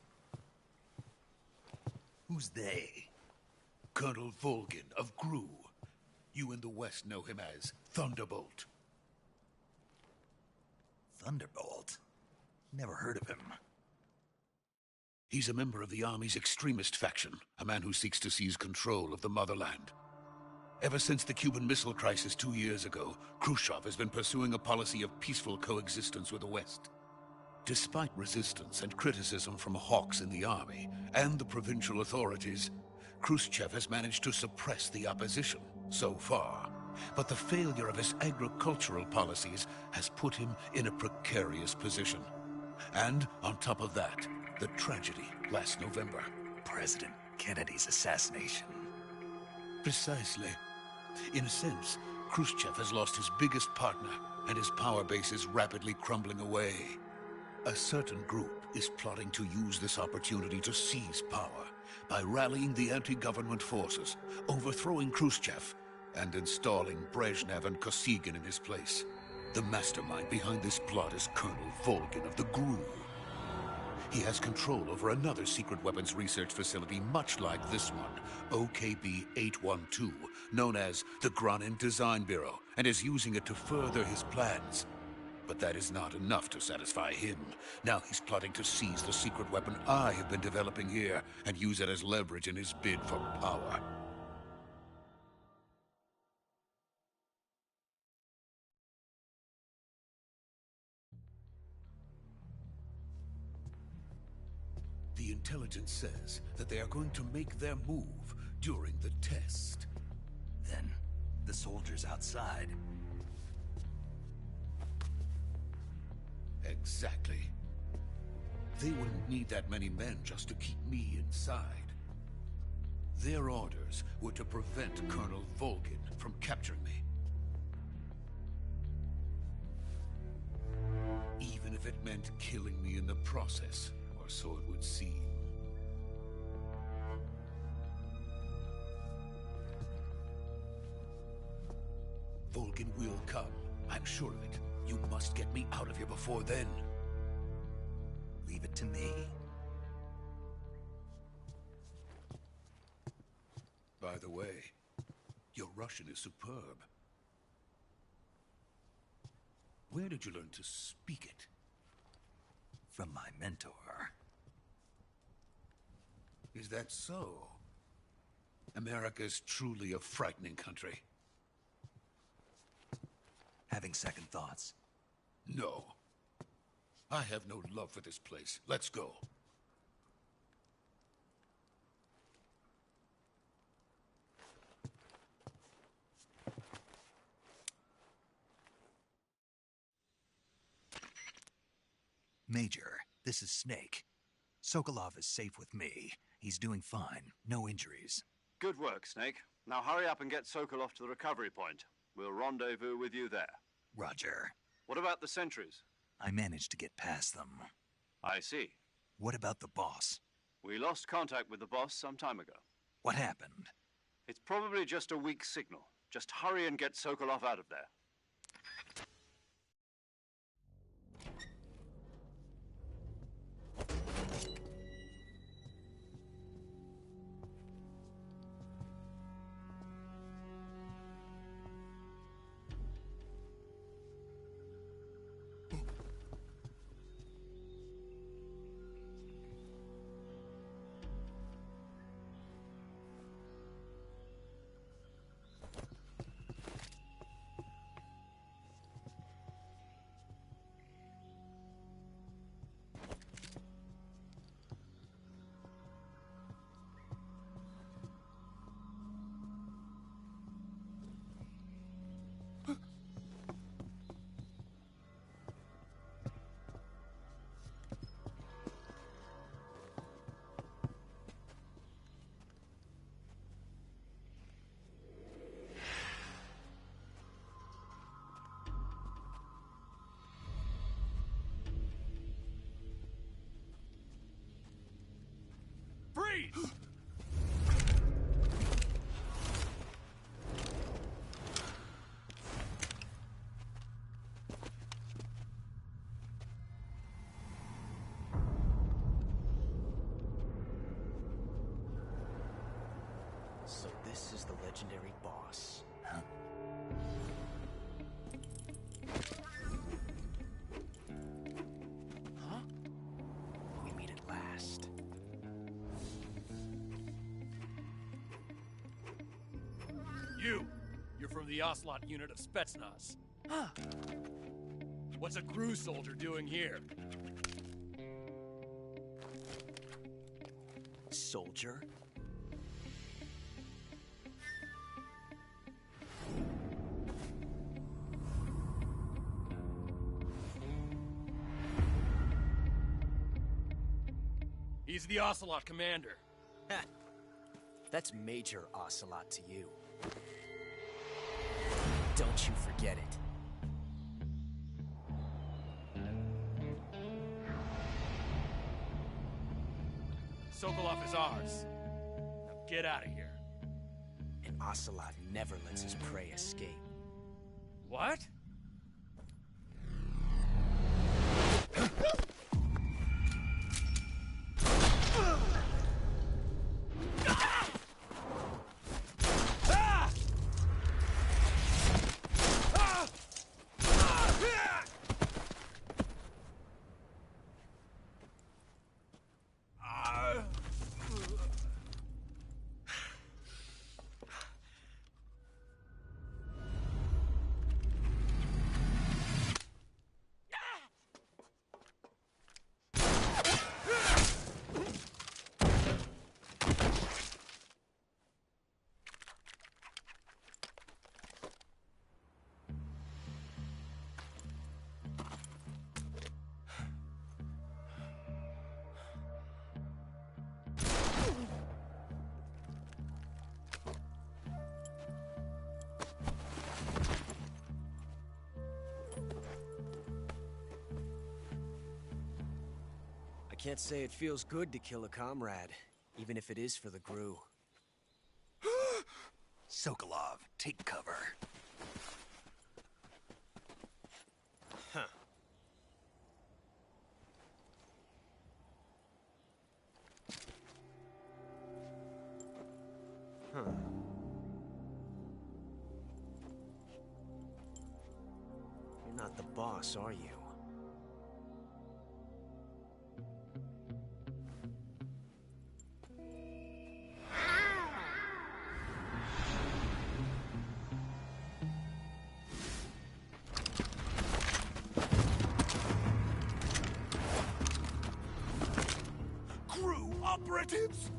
[SPEAKER 1] Who's they?
[SPEAKER 11] Colonel Volgin of GRU. You in the West know him as Thunderbolt.
[SPEAKER 1] Thunderbolt? Never heard of him.
[SPEAKER 11] He's a member of the Army's extremist faction, a man who seeks to seize control of the motherland. Ever since the Cuban Missile Crisis 2 years ago, Khrushchev has been pursuing a policy of peaceful coexistence with the West. Despite resistance and criticism from hawks in the army and the provincial authorities, Khrushchev has managed to suppress the opposition so far. But the failure of his agricultural policies has put him in a precarious position. And on top of that, the tragedy last November.
[SPEAKER 1] President Kennedy's assassination.
[SPEAKER 11] Precisely. In a sense, Khrushchev has lost his biggest partner, and his power base is rapidly crumbling away. A certain group is plotting to use this opportunity to seize power by rallying the anti-government forces, overthrowing Khrushchev, and installing Brezhnev and Kosygin in his place. The mastermind behind this plot is Colonel Volgin of the GRU. He has control over another secret weapons research facility much like this one, OKB-812, known as the Granin Design Bureau, and is using it to further his plans. But that is not enough to satisfy him. Now he's plotting to seize the secret weapon I have been developing here and use it as leverage in his bid for power. The intelligence says that they are going to make their move during the test.
[SPEAKER 1] Then, the soldiers outside.
[SPEAKER 11] Exactly. They wouldn't need that many men just to keep me inside. Their orders were to prevent Colonel Volgin from capturing me. Even if it meant killing me in the process, or so it would seem. Volgin will come. I'm sure of it. You must get me out of here before then.
[SPEAKER 1] Leave it to me.
[SPEAKER 11] By the way, your Russian is superb. Where did you learn to speak it?
[SPEAKER 1] From my mentor.
[SPEAKER 11] Is that so? America's truly a frightening country.
[SPEAKER 1] Having second thoughts?
[SPEAKER 11] No. I have no love for this place. Let's go.
[SPEAKER 1] Major, this is Snake. Sokolov is safe with me. He's doing fine. No injuries.
[SPEAKER 2] Good work, Snake. Now hurry up and get Sokolov to the recovery point. We'll rendezvous with you there.
[SPEAKER 1] Roger.
[SPEAKER 2] What about the sentries?
[SPEAKER 1] I managed to get past them.
[SPEAKER 2] I see.
[SPEAKER 1] What about the boss?
[SPEAKER 2] We lost contact with the boss some time ago.
[SPEAKER 1] What happened?
[SPEAKER 2] It's probably just a weak signal. Just hurry and get Sokolov out of there.
[SPEAKER 8] please.
[SPEAKER 9] So this is the legendary boss.
[SPEAKER 1] Huh?
[SPEAKER 9] Huh? We meet at last.
[SPEAKER 8] You're from the Ocelot unit of Spetsnaz.
[SPEAKER 9] Huh.
[SPEAKER 8] What's a crew soldier doing here?
[SPEAKER 9] Soldier?
[SPEAKER 8] He's the Ocelot commander.
[SPEAKER 9] Ha! That's Major Ocelot to you. Don't you forget it.
[SPEAKER 8] Sokolov is ours. Now get out of here.
[SPEAKER 9] And Ocelot never lets his prey escape.
[SPEAKER 8] What?
[SPEAKER 9] I can't say it feels good to kill a comrade, even if it is for the GRU.
[SPEAKER 1] Sokolov, take cover.
[SPEAKER 9] Huh. Huh. You're not the boss, are you?
[SPEAKER 1] GRU operatives!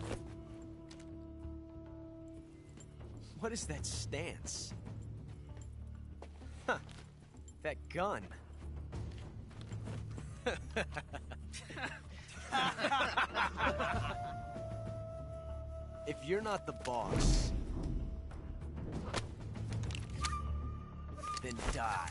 [SPEAKER 9] What is that stance? Huh. That gun. If you're not the boss, then die.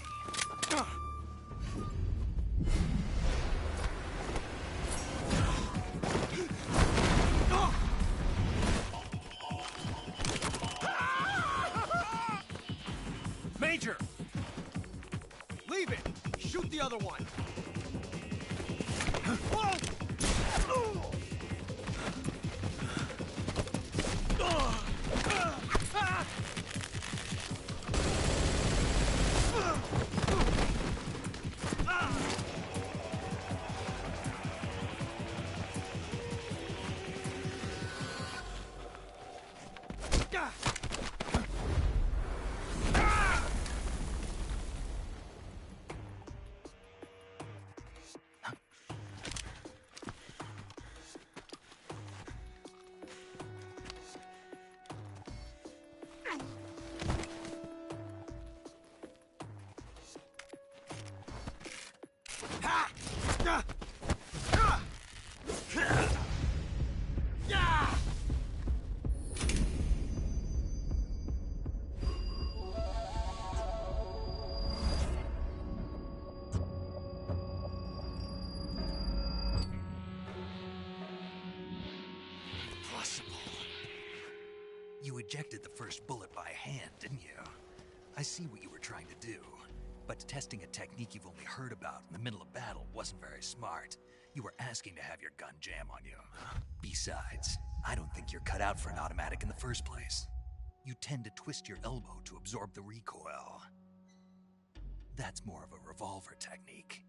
[SPEAKER 7] Major! Leave it! Shoot the other one! Whoa!
[SPEAKER 1] You ejected the first bullet by hand, didn't you? I see what you were trying to do. But testing a technique you've only heard about in the middle of battle wasn't very smart. You were asking to have your gun jam on you. Besides, I don't think you're cut out for an automatic in the first place. You tend to twist your elbow to absorb the recoil. That's more of a revolver technique.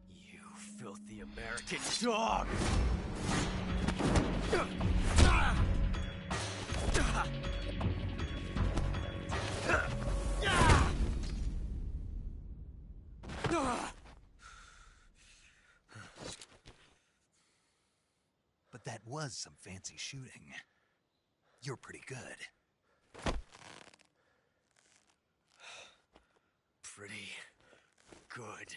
[SPEAKER 9] You filthy American dog!
[SPEAKER 1] But that was some fancy shooting. You're pretty good.
[SPEAKER 9] Pretty good.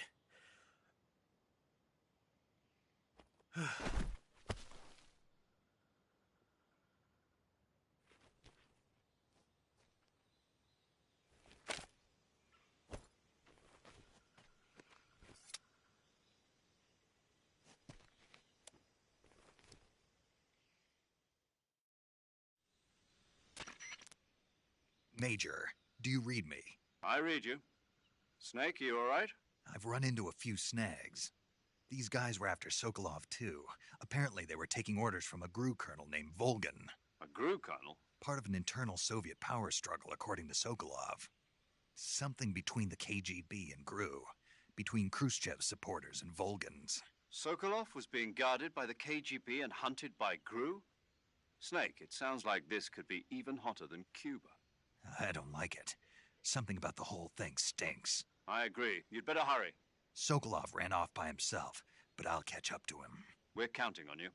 [SPEAKER 1] Major, do you read me?
[SPEAKER 2] I read you. Snake, you all right?
[SPEAKER 1] I've run into a few snags. These guys were after Sokolov, too. Apparently they were taking orders from a GRU colonel named Volgan.
[SPEAKER 2] A GRU colonel?
[SPEAKER 1] Part of an internal Soviet power struggle, according to Sokolov. Something between the KGB and GRU. Between Khrushchev's supporters and Volgan's.
[SPEAKER 2] Sokolov was being guarded by the KGB and hunted by GRU? Snake, it sounds like this could be even hotter than Cuba.
[SPEAKER 1] I don't like it. Something about the whole thing stinks.
[SPEAKER 2] I agree. You'd better hurry.
[SPEAKER 1] Sokolov ran off by himself, but I'll catch up to him.
[SPEAKER 2] We're counting on you.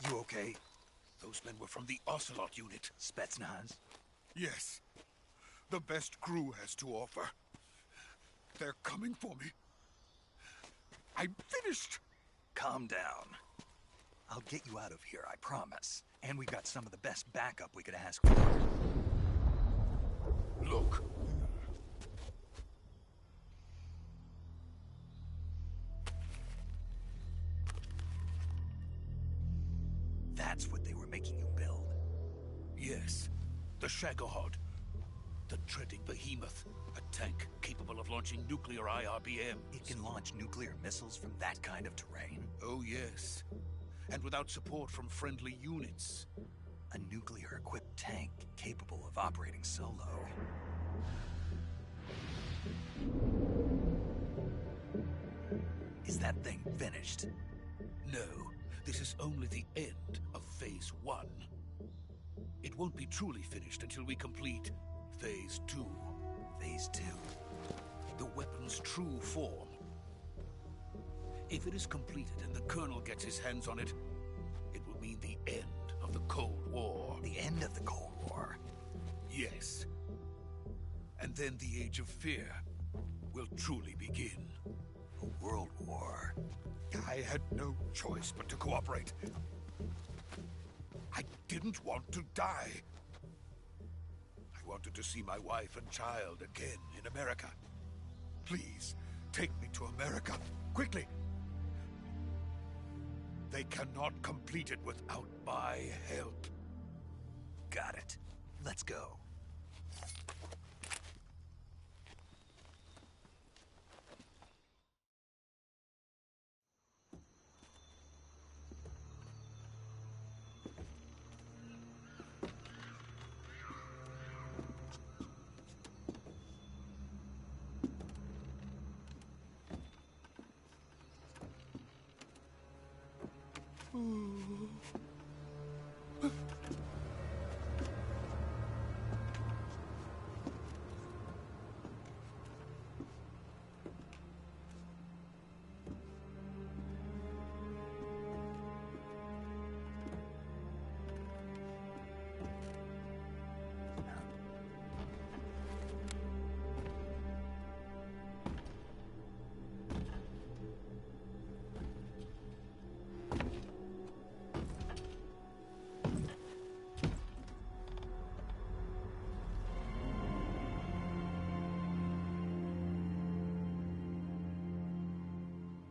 [SPEAKER 1] You okay?
[SPEAKER 11] Those men were from the Ocelot unit.
[SPEAKER 1] Spetsnaz?
[SPEAKER 11] Yes. The best GRU has to offer. They're coming for me. I'm finished.
[SPEAKER 1] Calm down. I'll get you out of here, I promise. And we've got some of the best backup we could ask for.
[SPEAKER 11] Look.
[SPEAKER 1] That's what they were making you build?
[SPEAKER 11] Yes. The Shagohod. The treading behemoth. A tank capable of launching nuclear IRBM.
[SPEAKER 1] It can launch nuclear missiles from that kind of terrain?
[SPEAKER 11] Oh, yes. And without support from friendly units.
[SPEAKER 1] A nuclear-equipped tank capable of operating solo. Is that thing finished?
[SPEAKER 11] No. This is only the end of Phase 1. It won't be truly finished until we complete Phase 2.
[SPEAKER 1] Phase 2?
[SPEAKER 11] The weapon's true form. If it is completed and the Colonel gets his hands on it, it will mean the end of the Cold War.
[SPEAKER 1] The end of the Cold War?
[SPEAKER 11] Yes. then the Age of Fear will truly begin.
[SPEAKER 1] A world war.
[SPEAKER 11] I had no choice but to cooperate. I didn't want to die. I wanted to see my wife and child again in America. Please, take me to America, quickly. They cannot complete it without my help.
[SPEAKER 1] Got it. Let's go.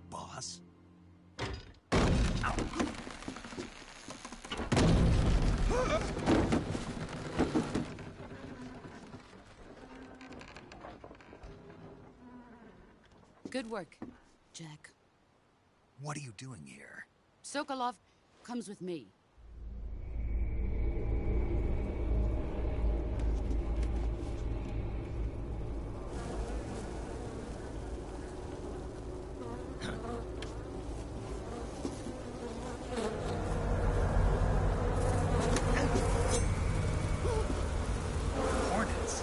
[SPEAKER 1] Boss?
[SPEAKER 6] Good work, Jack.
[SPEAKER 1] What are you doing here?
[SPEAKER 6] Sokolov comes with me.
[SPEAKER 1] Hornets.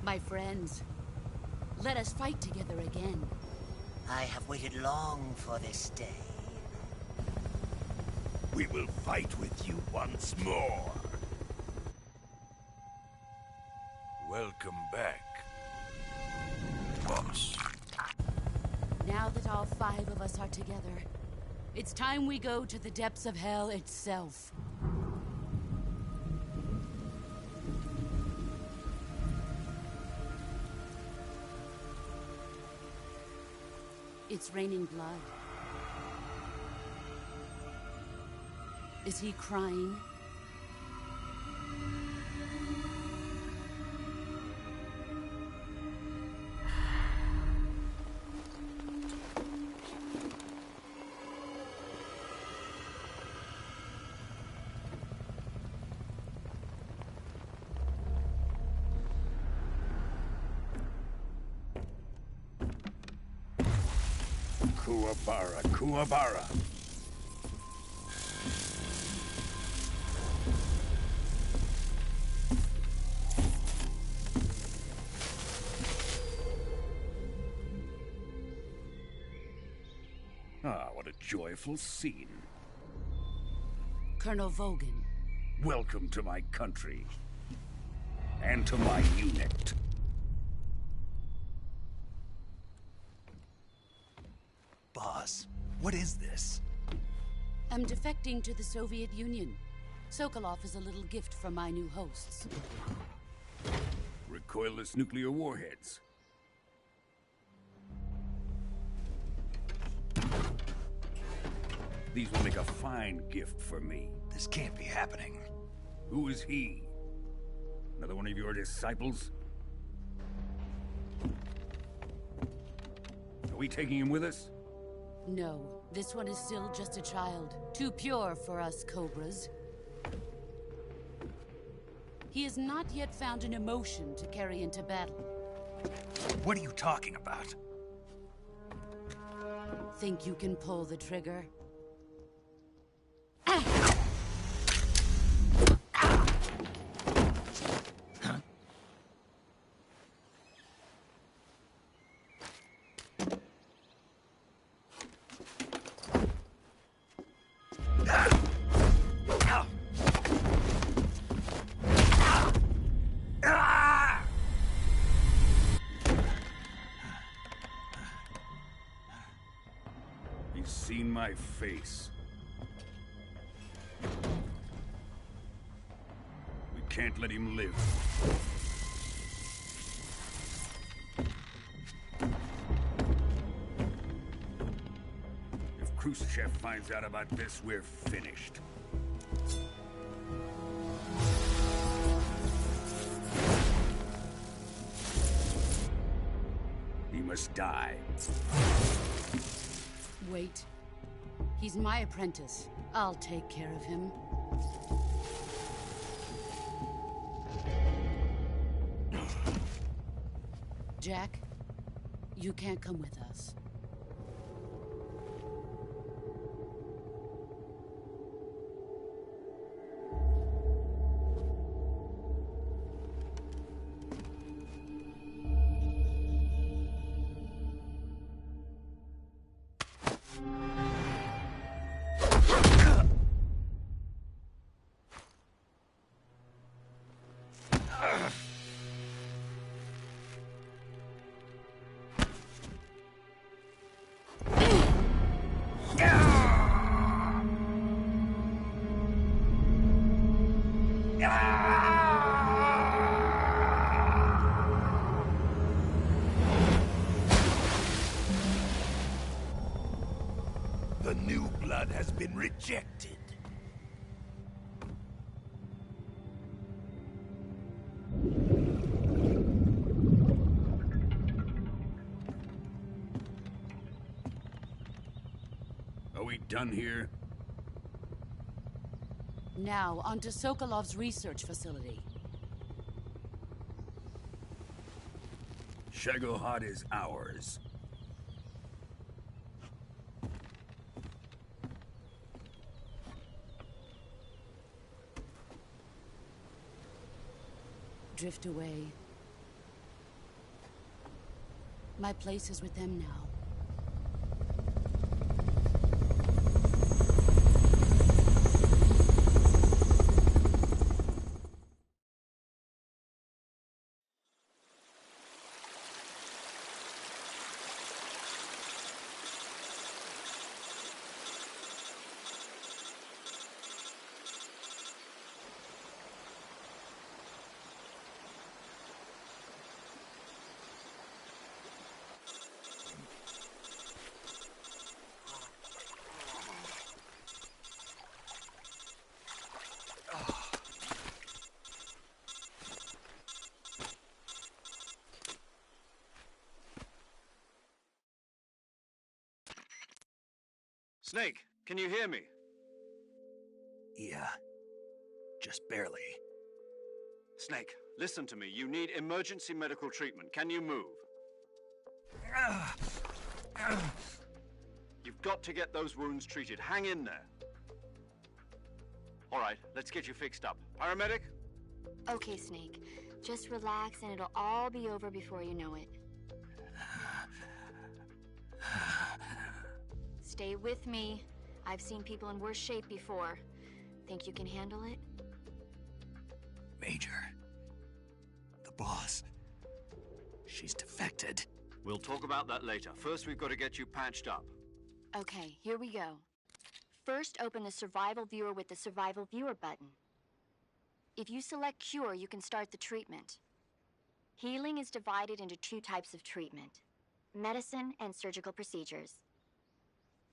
[SPEAKER 6] My friends, let us fight together again.
[SPEAKER 12] I have waited long for this day.
[SPEAKER 11] We will fight with you once more. Welcome back, boss.
[SPEAKER 6] Now that all 5 of us are together, it's time we go to the depths of hell itself. It's raining blood. Is he crying?
[SPEAKER 11] Kuwabara, Kuwabara. Ah, what a joyful scene.
[SPEAKER 6] Colonel Vogan.
[SPEAKER 11] Welcome to my country. And to my unit.
[SPEAKER 1] Boss, what is this?
[SPEAKER 6] I'm defecting to the Soviet Union. Sokolov is a little gift from my new hosts.
[SPEAKER 11] Recoilless nuclear warheads. These will make a fine gift for me.
[SPEAKER 1] This can't be happening.
[SPEAKER 11] Who is he? Another one of your disciples? Are we taking him with us?
[SPEAKER 6] No, this one is still just a child. Too pure for us Cobras. He has not yet found an emotion to carry into battle.
[SPEAKER 1] What are you talking about?
[SPEAKER 6] Think you can pull the trigger?
[SPEAKER 11] He's seen my face. We can't let him live. If Khrushchev finds out about this, we're finished. He must die.
[SPEAKER 6] Wait. He's my apprentice. I'll take care of him. Jack, you can't come with us.
[SPEAKER 11] The new blood has been rejected. Are we done here?
[SPEAKER 6] Now, onto Sokolov's research facility.
[SPEAKER 11] Shagohod is ours.
[SPEAKER 6] Drift away. My place is with them now.
[SPEAKER 2] Snake, can you hear me?
[SPEAKER 1] Yeah. Just barely.
[SPEAKER 2] Snake, listen to me. You need emergency medical treatment. Can you move? You've got to get those wounds treated. Hang in there. All right, let's get you fixed up. Paramedic?
[SPEAKER 5] Okay, Snake. Just relax and it'll all be over before you know it. Stay with me. I've seen people in worse shape before. Think you can handle it?
[SPEAKER 1] Major. The boss. She's defected.
[SPEAKER 2] We'll talk about that later. First, we've got to get you patched up.
[SPEAKER 5] Okay, here we go. First, open the Survival Viewer with the Survival Viewer button. If you select Cure, you can start the treatment. Healing is divided into two types of treatment: medicine and surgical procedures.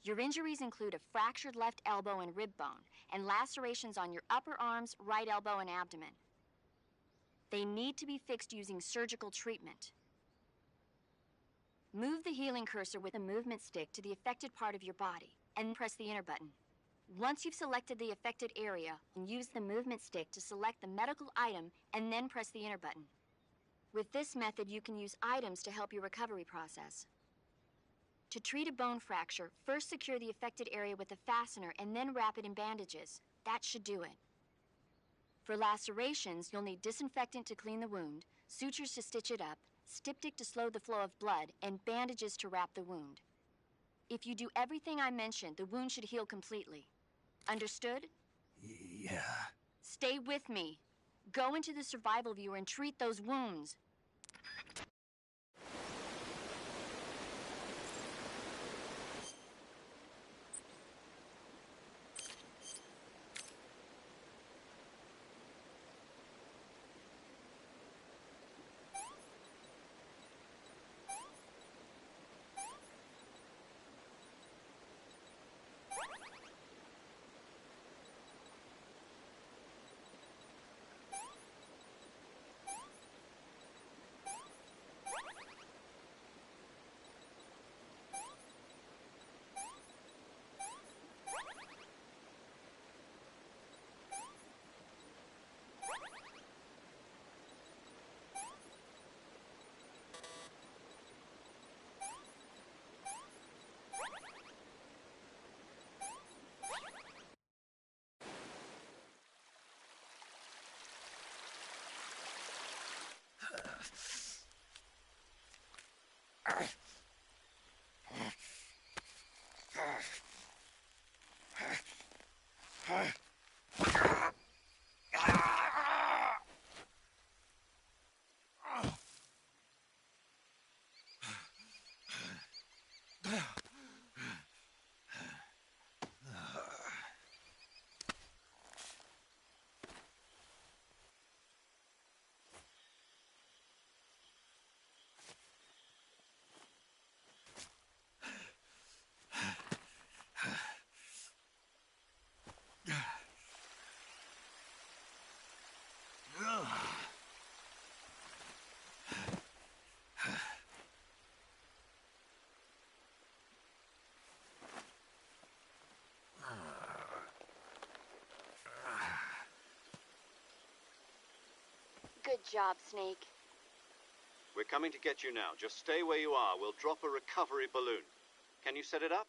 [SPEAKER 5] Your injuries include a fractured left elbow and rib bone, and lacerations on your upper arms, right elbow, and abdomen. They need to be fixed using surgical treatment. Move the healing cursor with a movement stick to the affected part of your body, and press the enter button. Once you've selected the affected area, use the movement stick to select the medical item and then press the enter button. With this method, you can use items to help your recovery process. To treat a bone fracture, first secure the affected area with a fastener and then wrap it in bandages. That should do it. For lacerations, you'll need disinfectant to clean the wound, sutures to stitch it up, styptic to slow the flow of blood, and bandages to wrap the wound. If you do everything I mentioned, the wound should heal completely. Understood?
[SPEAKER 1] Yeah.
[SPEAKER 5] Stay with me. Go into the survival viewer and treat those wounds. Good job, Snake.
[SPEAKER 2] We're coming to get you now. Just stay where you are. We'll drop a recovery balloon. Can you set it up?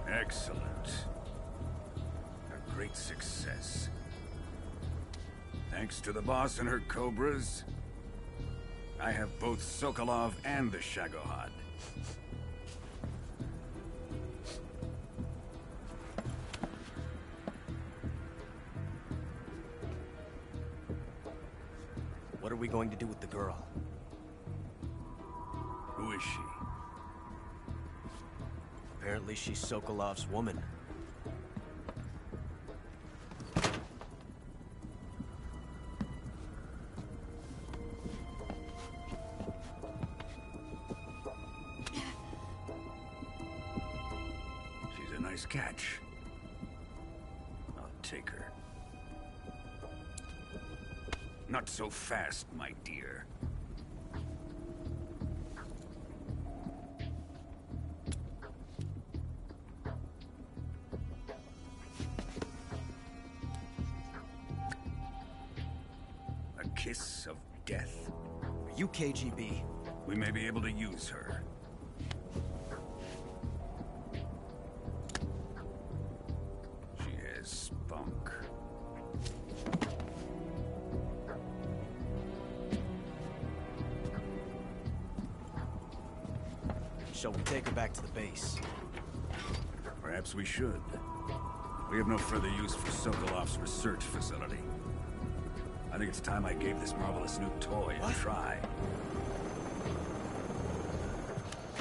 [SPEAKER 13] Excellent. A great success. Thanks to the boss and her cobras, I have both Sokolov and the Shagohod.
[SPEAKER 9] What are we going to do with the girl?
[SPEAKER 13] Who is she?
[SPEAKER 9] Apparently she's Sokolov's woman.
[SPEAKER 13] She's a nice catch. I'll take her. Not so fast, my dear. A kiss of death?
[SPEAKER 9] Are you KGB?
[SPEAKER 13] We may be able to use her. She has spunk.
[SPEAKER 9] Shall we take her back to the base?
[SPEAKER 13] Perhaps we should. We have no further use for Sokolov's research facility. I think it's time I gave this marvelous new toy a try.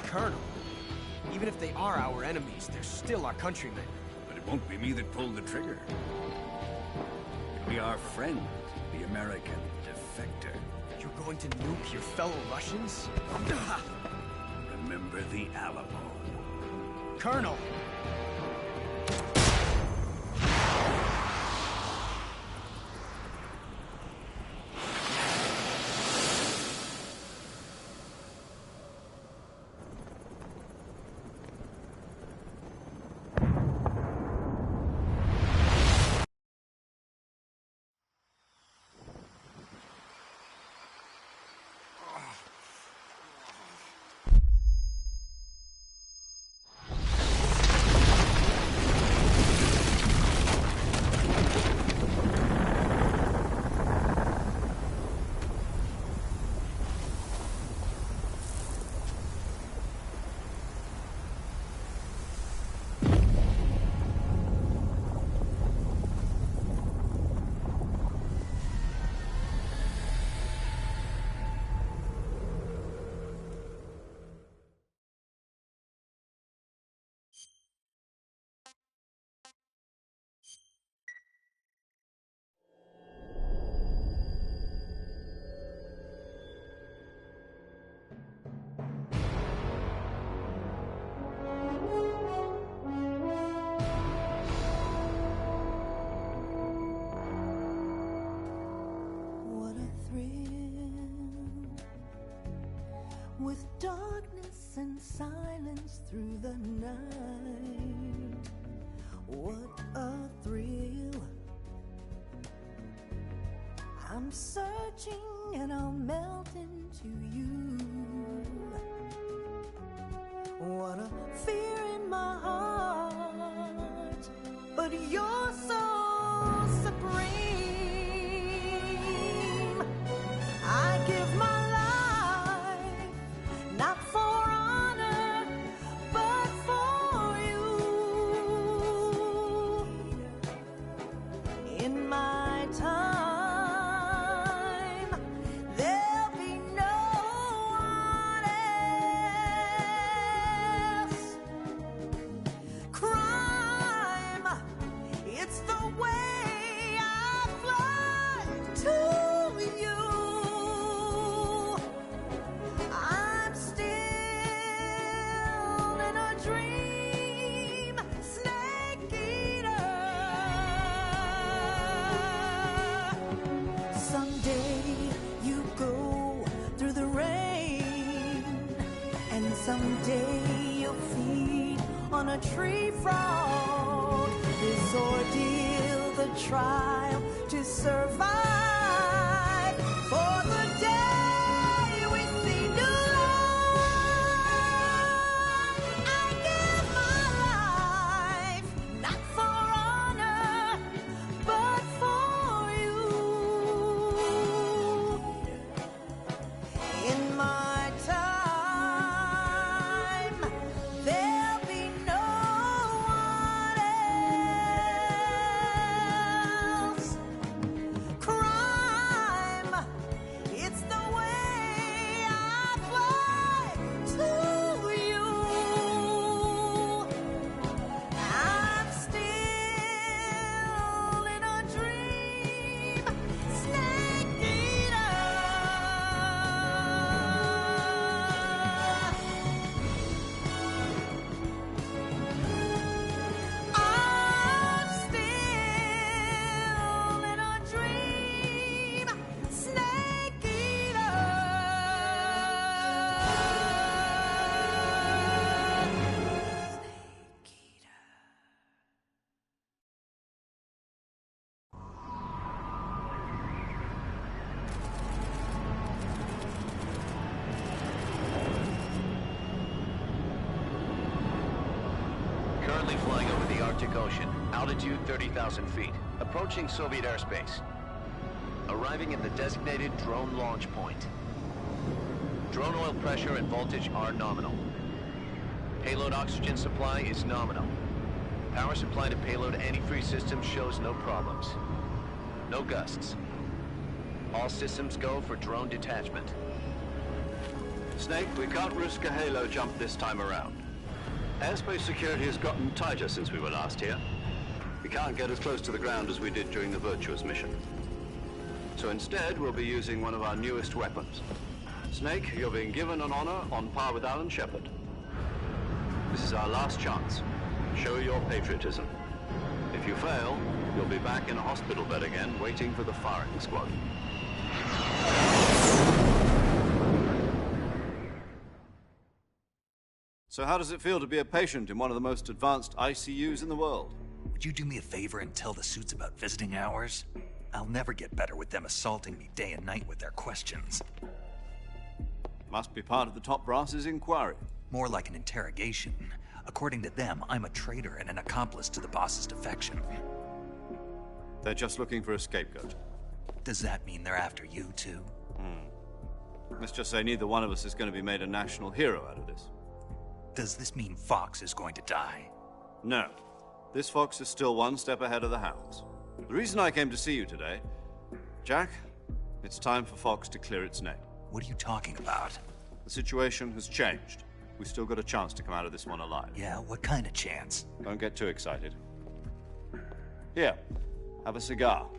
[SPEAKER 9] Colonel, even if they are our enemies, they're still our countrymen.
[SPEAKER 13] But it won't be me that pulled the trigger. It'll be our friend, the American defector.
[SPEAKER 9] You're going to nuke your fellow Russians?
[SPEAKER 13] Remember the Alamo.
[SPEAKER 9] Colonel!
[SPEAKER 14] With darkness and silence through the night, what a thrill. I'm searching and I'll melt into you. What a fear in my heart, but you're so supreme. I give my not for honor, but for you. In my time, there'll be no one else. Crime, it's the way I fly to you. I'm still in a dream, snake eater. Someday you go through the rain, and someday you'll feed on a tree frog. This ordeal, the trial to survive for the day we see new life. I give my life, not for honor, but for you. In my time, there'll be no one else. Cry
[SPEAKER 15] Arctic Ocean. Altitude 30,000 feet. Approaching Soviet airspace. Arriving at the designated drone launch point. Drone oil pressure and voltage are nominal. Payload oxygen supply is nominal. Power supply to payload antifreeze system shows no problems. No gusts. All systems go for drone detachment.
[SPEAKER 2] Snake, we can't risk a halo jump this time around. Airspace security has gotten tighter since we were last here. We can't get as close to the ground as we did during the Virtuous mission. So instead, we'll be using one of our newest weapons. Snake, you're being given an honor on par with Alan Shepard. This is our last chance. Show your patriotism. If you fail, you'll be back in a hospital bed again, waiting for the firing squad. So how does it feel to be a patient in one of the most advanced ICUs in the world?
[SPEAKER 1] Would you do me a favor and tell the suits about visiting hours? I'll never get better with them assaulting me day and night with their questions.
[SPEAKER 2] Must be part of the top brass's inquiry.
[SPEAKER 1] More like an interrogation. According to them, I'm a traitor and an accomplice to the boss's defection.
[SPEAKER 2] They're just looking for a scapegoat.
[SPEAKER 1] Does that mean they're after you, too?
[SPEAKER 2] Let's just say neither one of us is going to be made a national hero out of this.
[SPEAKER 1] Does this mean Fox is going to die?
[SPEAKER 2] No. This Fox is still one step ahead of the Hounds. The reason I came to see you today, Jack, it's time for Fox to clear its name.
[SPEAKER 1] What are you talking about?
[SPEAKER 2] The situation has changed. We still got a chance to come out of this one alive.
[SPEAKER 1] Yeah, what kind of chance?
[SPEAKER 2] Don't get too excited. Here, have a cigar.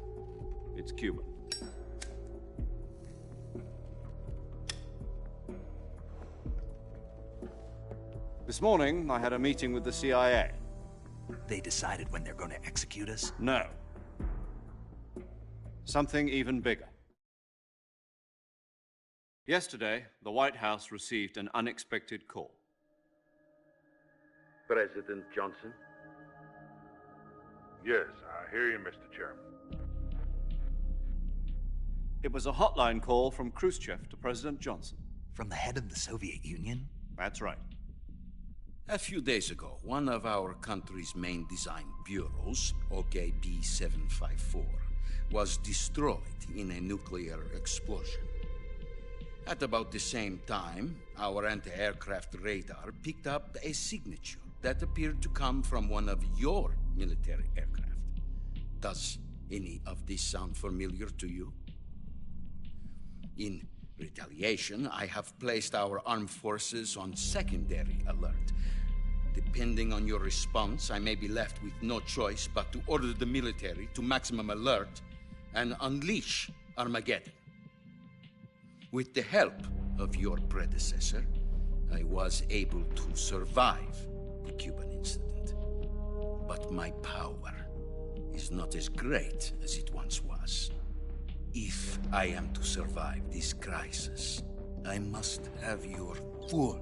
[SPEAKER 2] It's Cuban. This morning, I had a meeting with the CIA.
[SPEAKER 1] They decided when they're going to execute us?
[SPEAKER 2] No. Something even bigger. Yesterday, the White House received an unexpected call.
[SPEAKER 16] President Johnson?
[SPEAKER 17] Yes, I hear you, Mr. Chairman.
[SPEAKER 2] It was a hotline call from Khrushchev to President Johnson.
[SPEAKER 1] From the head of the Soviet Union?
[SPEAKER 2] That's right.
[SPEAKER 11] A few days ago, one of our country's main design bureaus, OKB-754, was destroyed in a nuclear explosion. At about the same time, our anti-aircraft radar picked up a signature that appeared to come from one of your military aircraft. Does any of this sound familiar to you? In retaliation, I have placed our armed forces on secondary alert. Depending on your response, I may be left with no choice but to order the military to maximum alert and unleash Armageddon. With the help of your predecessor, I was able to survive the Cuban incident. But my power is not as great as it once was. If I am to survive this crisis, I must have your full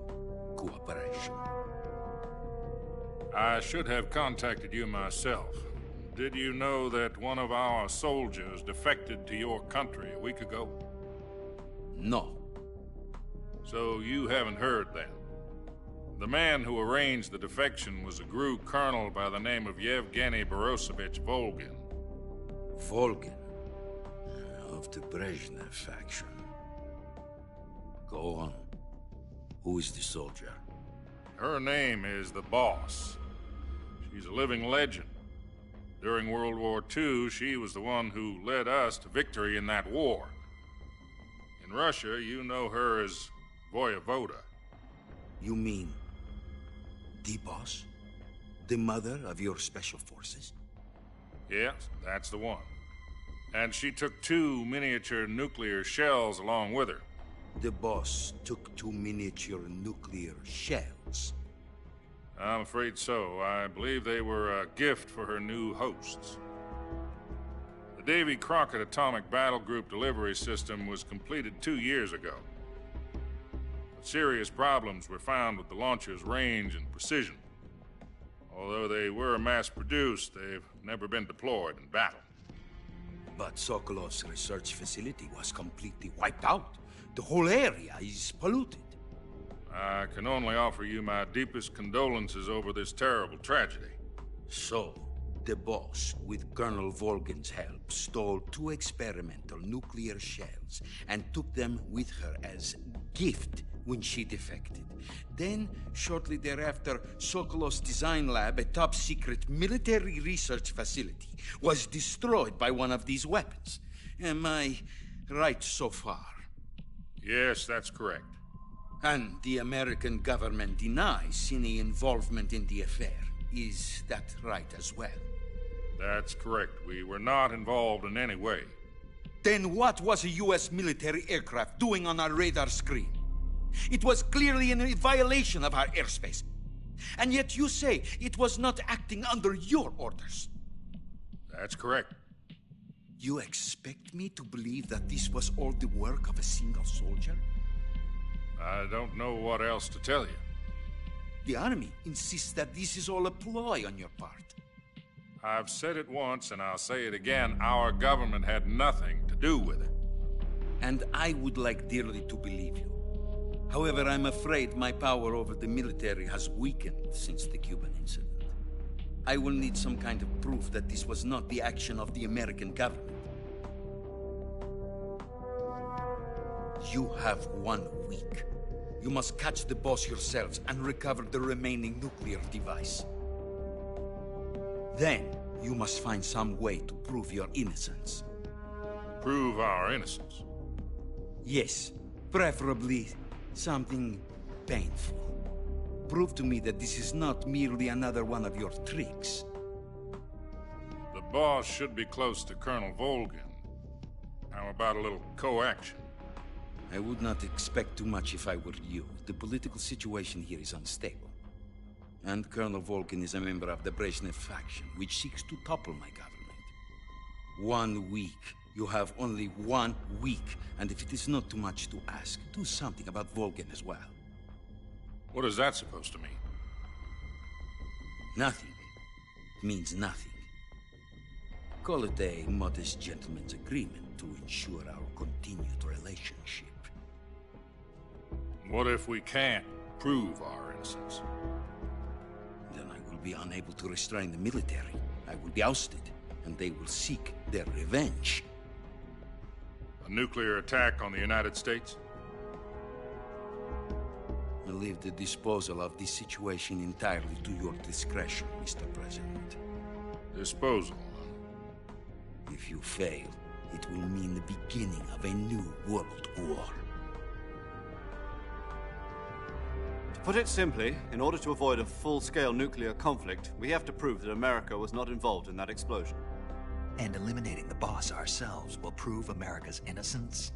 [SPEAKER 11] cooperation.
[SPEAKER 17] I should have contacted you myself. Did you know that one of our soldiers defected to your country a week ago?
[SPEAKER 11] No.
[SPEAKER 17] So you haven't heard then? The man who arranged the defection was a GRU colonel by the name of Yevgeny Borosovich Volgin.
[SPEAKER 11] Volgin? Of the Brezhnev faction. Go on. Who is the soldier?
[SPEAKER 17] Her name is the Boss. She's a living legend. During World War II, she was the one who led us to victory in that war. In Russia, you know her as Voyevoda.
[SPEAKER 11] You mean the Boss? The mother of your special forces?
[SPEAKER 17] Yes, that's the one. And she took 2 miniature nuclear shells along with her.
[SPEAKER 11] The Boss took 2 miniature nuclear shells?
[SPEAKER 17] I'm afraid so. I believe they were a gift for her new hosts. The Davy Crockett Atomic Battle Group delivery system was completed 2 years ago. But serious problems were found with the launcher's range and precision. Although they were mass-produced, they've never been deployed in battle.
[SPEAKER 11] But Sokolov's research facility was completely wiped out. The whole area is polluted.
[SPEAKER 17] I can only offer you my deepest condolences over this terrible tragedy.
[SPEAKER 11] So, the boss, with Colonel Volgin's help, stole 2 experimental nuclear shells and took them with her as gift when she defected. Then, shortly thereafter, Sokolov's design lab, a top-secret military research facility, was destroyed by one of these weapons. Am I right so far?
[SPEAKER 17] Yes, that's correct.
[SPEAKER 11] And the American government denies any involvement in the affair. Is that right as well?
[SPEAKER 17] That's correct. We were not involved in any way.
[SPEAKER 11] Then what was a U.S. military aircraft doing on our radar screen? It was clearly in violation of our airspace. And yet you say it was not acting under your orders.
[SPEAKER 17] That's correct.
[SPEAKER 11] You expect me to believe that this was all the work of a single soldier?
[SPEAKER 17] I don't know what else to tell you.
[SPEAKER 11] The Army insists that this is all a ploy on your part.
[SPEAKER 17] I've said it once, and I'll say it again. Our government had nothing to do with it.
[SPEAKER 11] And I would like dearly to believe you. However, I'm afraid my power over the military has weakened since the Cuban incident. I will need some kind of proof that this was not the action of the American government. You have 1 week. You must catch the boss yourselves and recover the remaining nuclear device. Then, you must find some way to prove your innocence.
[SPEAKER 17] Prove our innocence?
[SPEAKER 11] Yes, preferably something painful. Prove to me that this is not merely another one of your tricks.
[SPEAKER 17] The boss should be close to Colonel Volgin. How about a little co-action?
[SPEAKER 11] I would not expect too much if I were you. The political situation here is unstable. And Colonel Volgin is a member of the Brezhnev faction, which seeks to topple my government. 1 week. You have only 1 week. And if it is not too much to ask, do something about Volgin as well.
[SPEAKER 17] What is that supposed to mean?
[SPEAKER 11] Nothing. It means nothing. Call it a modest gentleman's agreement to ensure our continued relationship.
[SPEAKER 17] What if we can't prove our innocence?
[SPEAKER 11] Then I will be unable to restrain the military. I will be ousted, and they will seek their revenge.
[SPEAKER 17] A nuclear attack on the United States?
[SPEAKER 11] I leave the disposal of this situation entirely to your discretion, Mr. President.
[SPEAKER 17] Disposal?
[SPEAKER 11] If you fail, it will mean the beginning of a new world war.
[SPEAKER 2] To put it simply, in order to avoid a full-scale nuclear conflict, we have to prove that America was not involved in that explosion.
[SPEAKER 1] And eliminating the boss ourselves will prove America's innocence?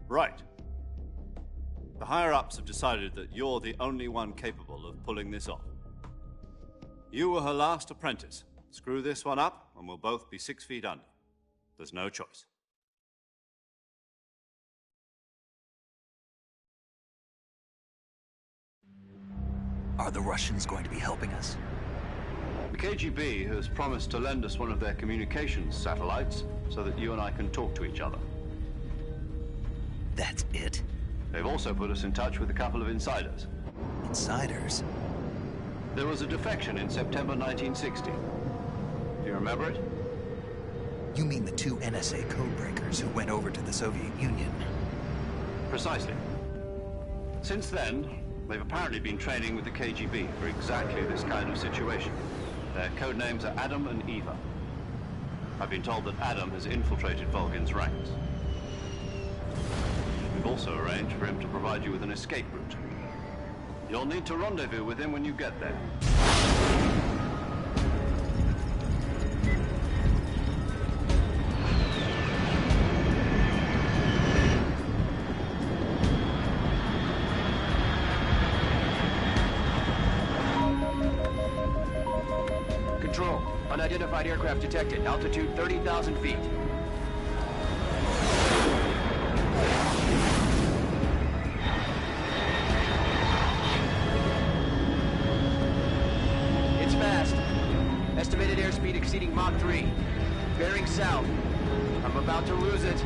[SPEAKER 2] Right. The higher-ups have decided that you're the only one capable of pulling this off. You were her last apprentice. Screw this one up, and we'll both be 6 feet under. There's no choice.
[SPEAKER 1] Are the Russians going to be helping us?
[SPEAKER 2] The KGB has promised to lend us one of their communications satellites so that you and I can talk to each other.
[SPEAKER 1] That's it?
[SPEAKER 2] They've also put us in touch with a couple of insiders.
[SPEAKER 1] Insiders?
[SPEAKER 2] There was a defection in September 1960. Do you remember it?
[SPEAKER 1] You mean the 2 NSA codebreakers who went over to the Soviet Union?
[SPEAKER 2] Precisely. Since then, they've apparently been training with the KGB for exactly this kind of situation. Their code names are Adam and Eva. I've been told that Adam has infiltrated Volgin's ranks. We've also arranged for him to provide you with an escape route. You'll need to rendezvous with him when you get there.
[SPEAKER 15] Control. Unidentified aircraft detected. Altitude 30,000 feet. It's fast. Estimated airspeed exceeding Mach 3. Bearing south. I'm about to lose it.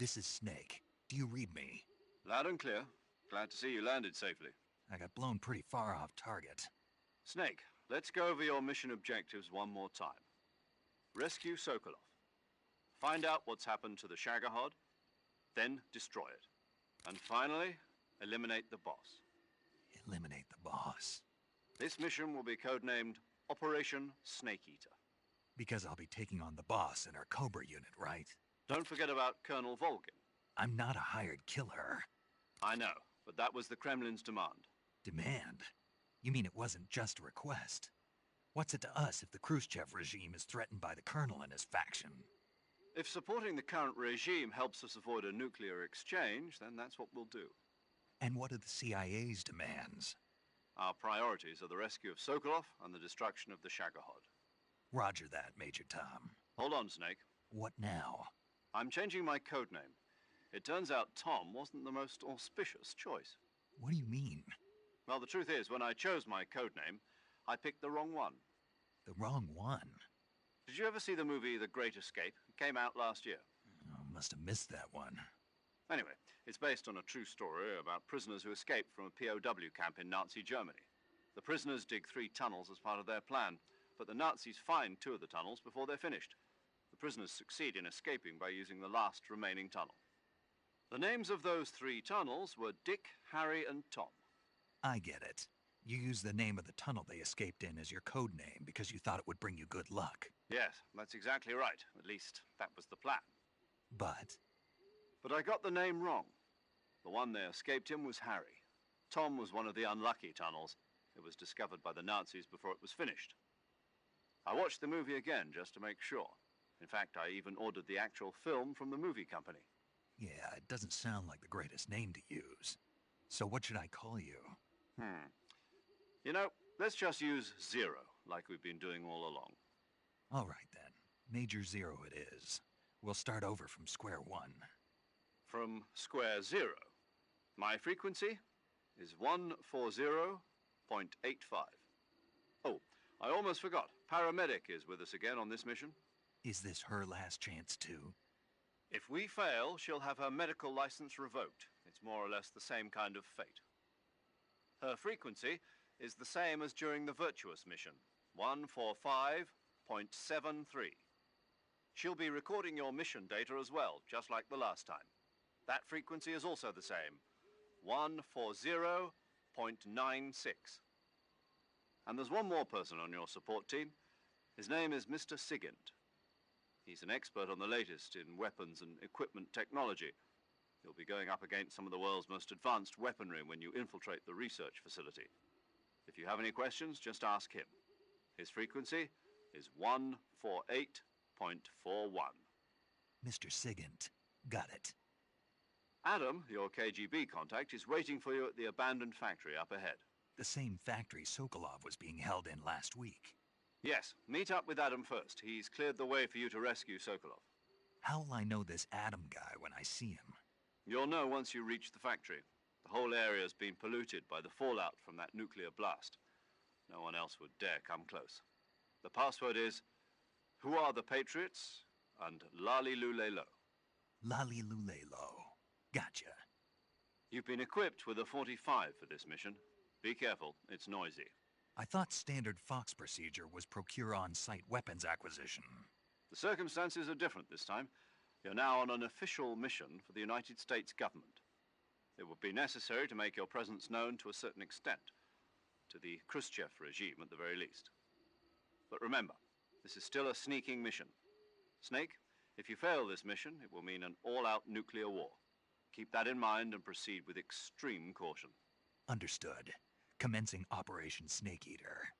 [SPEAKER 1] This is Snake. Do you read me?
[SPEAKER 2] Loud and clear. Glad to see you landed safely.
[SPEAKER 1] I got blown pretty far off target.
[SPEAKER 2] Snake, let's go over your mission objectives one more time. Rescue Sokolov. Find out what's happened to the Shagohod, then destroy it. And finally, eliminate the boss.
[SPEAKER 1] Eliminate the boss.
[SPEAKER 2] This mission will be codenamed Operation Snake Eater.
[SPEAKER 1] Because I'll be taking on the boss in our Cobra unit, right?
[SPEAKER 2] Don't forget about Colonel Volgin.
[SPEAKER 1] I'm not a hired killer.
[SPEAKER 2] I know, but that was the Kremlin's demand.
[SPEAKER 1] Demand? You mean it wasn't just a request? What's it to us if the Khrushchev regime is threatened by the Colonel and his faction?
[SPEAKER 2] If supporting the current regime helps us avoid a nuclear exchange, then that's what we'll do.
[SPEAKER 1] And what are the CIA's demands?
[SPEAKER 2] Our priorities are the rescue of Sokolov and the destruction of the Shagohod.
[SPEAKER 1] Roger that, Major Tom.
[SPEAKER 2] Hold on, Snake.
[SPEAKER 1] What now?
[SPEAKER 2] I'm changing my codename. It turns out Tom wasn't the most auspicious choice.
[SPEAKER 1] What do you mean?
[SPEAKER 2] Well, the truth is, when I chose my codename, I picked the wrong one.
[SPEAKER 1] The wrong one?
[SPEAKER 2] Did you ever see the movie The Great Escape? It came out last year.
[SPEAKER 1] Oh, must have missed that one.
[SPEAKER 2] Anyway, it's based on a true story about prisoners who escaped from a POW camp in Nazi Germany. The prisoners dig 3 tunnels as part of their plan, but the Nazis find 2 of the tunnels before they're finished. The prisoners succeed in escaping by using the last remaining tunnel. The names of those 3 tunnels were Dick, Harry, and Tom.
[SPEAKER 1] I get it. You used the name of the tunnel they escaped in as your code name because you thought it would bring you good luck.
[SPEAKER 2] Yes, that's exactly right. At least, that was the plan.
[SPEAKER 1] But
[SPEAKER 2] I got the name wrong. The one they escaped in was Harry. Tom was one of the unlucky tunnels. It was discovered by the Nazis before it was finished. I watched the movie again just to make sure. In fact, I even ordered the actual film from the movie company.
[SPEAKER 1] yeah, it doesn't sound like the greatest name to use. So what should I call you?
[SPEAKER 2] You know, let's just use Zero, like we've been doing all along.
[SPEAKER 1] All right, then. Major Zero it is. We'll start over from square one.
[SPEAKER 2] From square 0. My frequency is 140.85. Oh, I almost forgot. Paramedic is with us again on this mission.
[SPEAKER 1] Is this her last chance, too?
[SPEAKER 2] If we fail, she'll have her medical license revoked. It's more or less the same kind of fate. Her frequency is the same as during the Virtuous mission, 145.73. She'll be recording your mission data as well, just like the last time. That frequency is also the same, 140.96. And there's one more person on your support team. His name is Mr. Sigint. He's an expert on the latest in weapons and equipment technology. You'll be going up against some of the world's most advanced weaponry when you infiltrate the research facility. If you have any questions, just ask him. His frequency is 148.41.
[SPEAKER 1] Mr. Sigint. Got it.
[SPEAKER 2] Adam, your KGB contact, is waiting for you at the abandoned factory up ahead.
[SPEAKER 1] The same factory Sokolov was being held in last week.
[SPEAKER 2] Yes, meet up with Adam first. He's cleared the way for you to rescue Sokolov.
[SPEAKER 1] How'll I know this Adam guy when I see him?
[SPEAKER 2] You'll know once you reach the factory. The whole area's been polluted by the fallout from that nuclear blast. No one else would dare come close. The password is, "Who are the Patriots?" and Lali Lule Lo.
[SPEAKER 1] Lali Lule Lo. Gotcha.
[SPEAKER 2] You've been equipped with a 45 for this mission. Be careful, it's noisy.
[SPEAKER 1] I thought standard Fox procedure was procure on-site weapons acquisition.
[SPEAKER 2] The circumstances are different this time. You're now on an official mission for the United States government. It would be necessary to make your presence known to a certain extent, to the Khrushchev regime at the very least. But remember, this is still a sneaking mission. Snake, if you fail this mission, it will mean an all-out nuclear war. Keep that in mind and proceed with extreme caution.
[SPEAKER 1] Understood. Commencing Operation Snake Eater.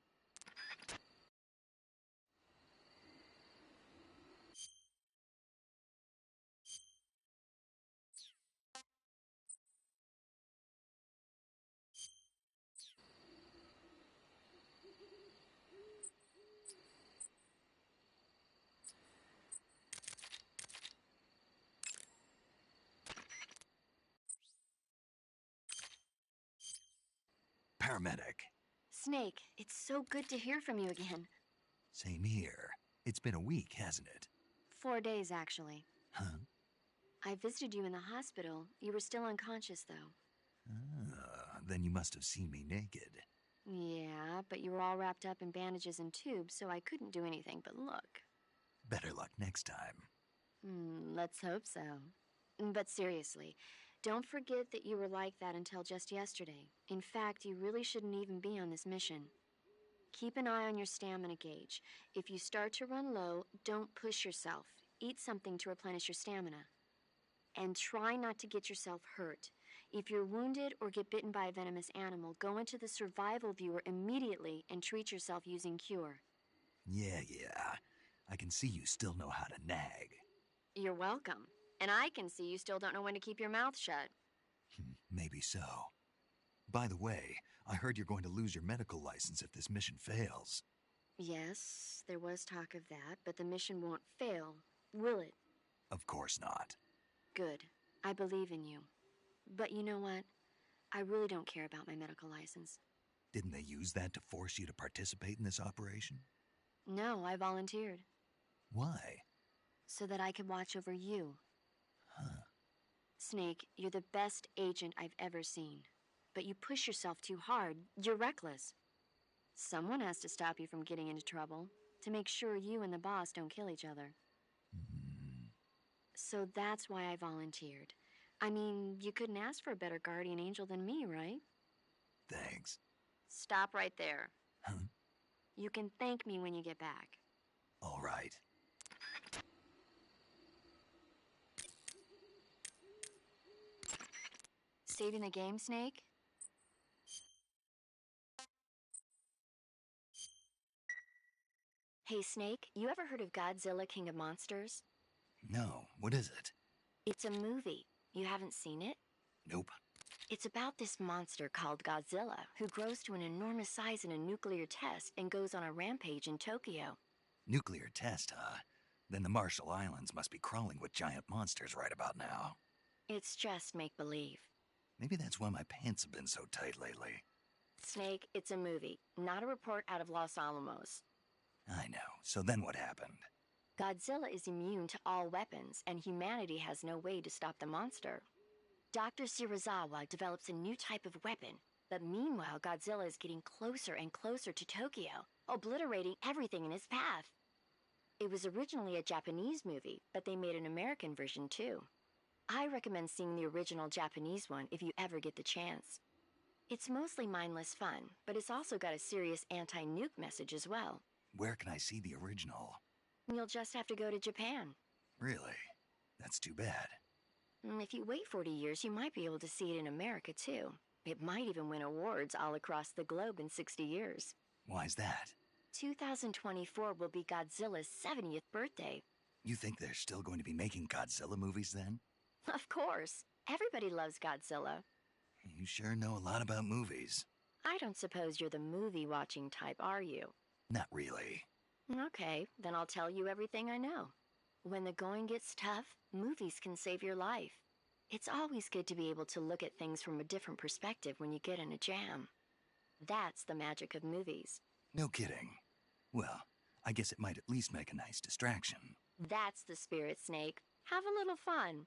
[SPEAKER 1] Paramedic.
[SPEAKER 5] Snake, it's so good to hear from you again.
[SPEAKER 1] Same here. It's been a week, hasn't it?
[SPEAKER 5] 4 days, actually.
[SPEAKER 1] Huh?
[SPEAKER 5] I visited you in the hospital. You were still unconscious, though.
[SPEAKER 1] Then you must have seen me naked.
[SPEAKER 5] Yeah, but you were all wrapped up in bandages and tubes, so I couldn't do anything but look.
[SPEAKER 1] Better luck next time.
[SPEAKER 5] Let's hope so. But seriously, don't forget that you were like that until just yesterday. In fact, you really shouldn't even be on this mission. Keep an eye on your stamina gauge. If you start to run low, don't push yourself. Eat something to replenish your stamina. And try not to get yourself hurt. If you're wounded or get bitten by a venomous animal, go into the survival viewer immediately and treat yourself using Cure.
[SPEAKER 1] Yeah. I can see you still know how to nag.
[SPEAKER 5] You're welcome. And I can see you still don't know when to keep your mouth shut.
[SPEAKER 1] Maybe so. By the way, I heard you're going to lose your medical license if this mission fails.
[SPEAKER 5] Yes, there was talk of that, but the mission won't fail, will it?
[SPEAKER 1] Of course not.
[SPEAKER 5] Good. I believe in you. But you know what? I really don't care about my medical license.
[SPEAKER 1] Didn't they use that to force you to participate in this operation?
[SPEAKER 5] No, I volunteered.
[SPEAKER 1] Why?
[SPEAKER 5] So that I could watch over you.
[SPEAKER 1] Huh.
[SPEAKER 5] Snake, you're the best agent I've ever seen. But you push yourself too hard. You're reckless. Someone has to stop you from getting into trouble, to make sure you and the boss don't kill each other. So that's why I volunteered. I mean, you couldn't ask for a better guardian angel than me, right?
[SPEAKER 1] Thanks.
[SPEAKER 5] Stop right there.
[SPEAKER 1] Huh?
[SPEAKER 5] You can thank me when you get back.
[SPEAKER 1] All right.
[SPEAKER 5] Saving the game, Snake? Hey, Snake, you ever heard of Godzilla, King of Monsters?
[SPEAKER 1] No, what is it?
[SPEAKER 5] It's a movie. You haven't seen it?
[SPEAKER 1] Nope.
[SPEAKER 5] It's about this monster called Godzilla, who grows to an enormous size in a nuclear test and goes on a rampage in Tokyo.
[SPEAKER 1] Nuclear test, huh? Then the Marshall Islands must be crawling with giant monsters right about now.
[SPEAKER 5] It's just make-believe.
[SPEAKER 1] Maybe that's why my pants have been so tight lately.
[SPEAKER 5] Snake, it's a movie, not a report out of Los Alamos.
[SPEAKER 1] I know. So then what happened?
[SPEAKER 5] Godzilla is immune to all weapons, and humanity has no way to stop the monster. Dr. Shirazawa develops a new type of weapon, but meanwhile Godzilla is getting closer and closer to Tokyo, obliterating everything in his path. It was originally a Japanese movie, but they made an American version too. I recommend seeing the original Japanese one if you ever get the chance. It's mostly mindless fun, but it's also got a serious anti-nuke message as well.
[SPEAKER 1] Where can I see the original?
[SPEAKER 5] You'll just have to go to Japan.
[SPEAKER 1] Really? That's too bad.
[SPEAKER 5] If you wait 40 years, you might be able to see it in America, too. It might even win awards all across the globe in 60 years.
[SPEAKER 1] Why's that?
[SPEAKER 5] 2024 will be Godzilla's 70th birthday.
[SPEAKER 1] You think they're still going to be making Godzilla movies then?
[SPEAKER 5] Of course. Everybody loves Godzilla.
[SPEAKER 1] You sure know a lot about movies.
[SPEAKER 5] I don't suppose you're the movie-watching type, are you?
[SPEAKER 1] Not really.
[SPEAKER 5] Okay, then I'll tell you everything I know. When the going gets tough, movies can save your life. It's always good to be able to look at things from a different perspective when you get in a jam. That's the magic of movies.
[SPEAKER 1] No kidding. Well, I guess it might at least make a nice distraction.
[SPEAKER 5] That's the spirit, Snake. Have a little fun.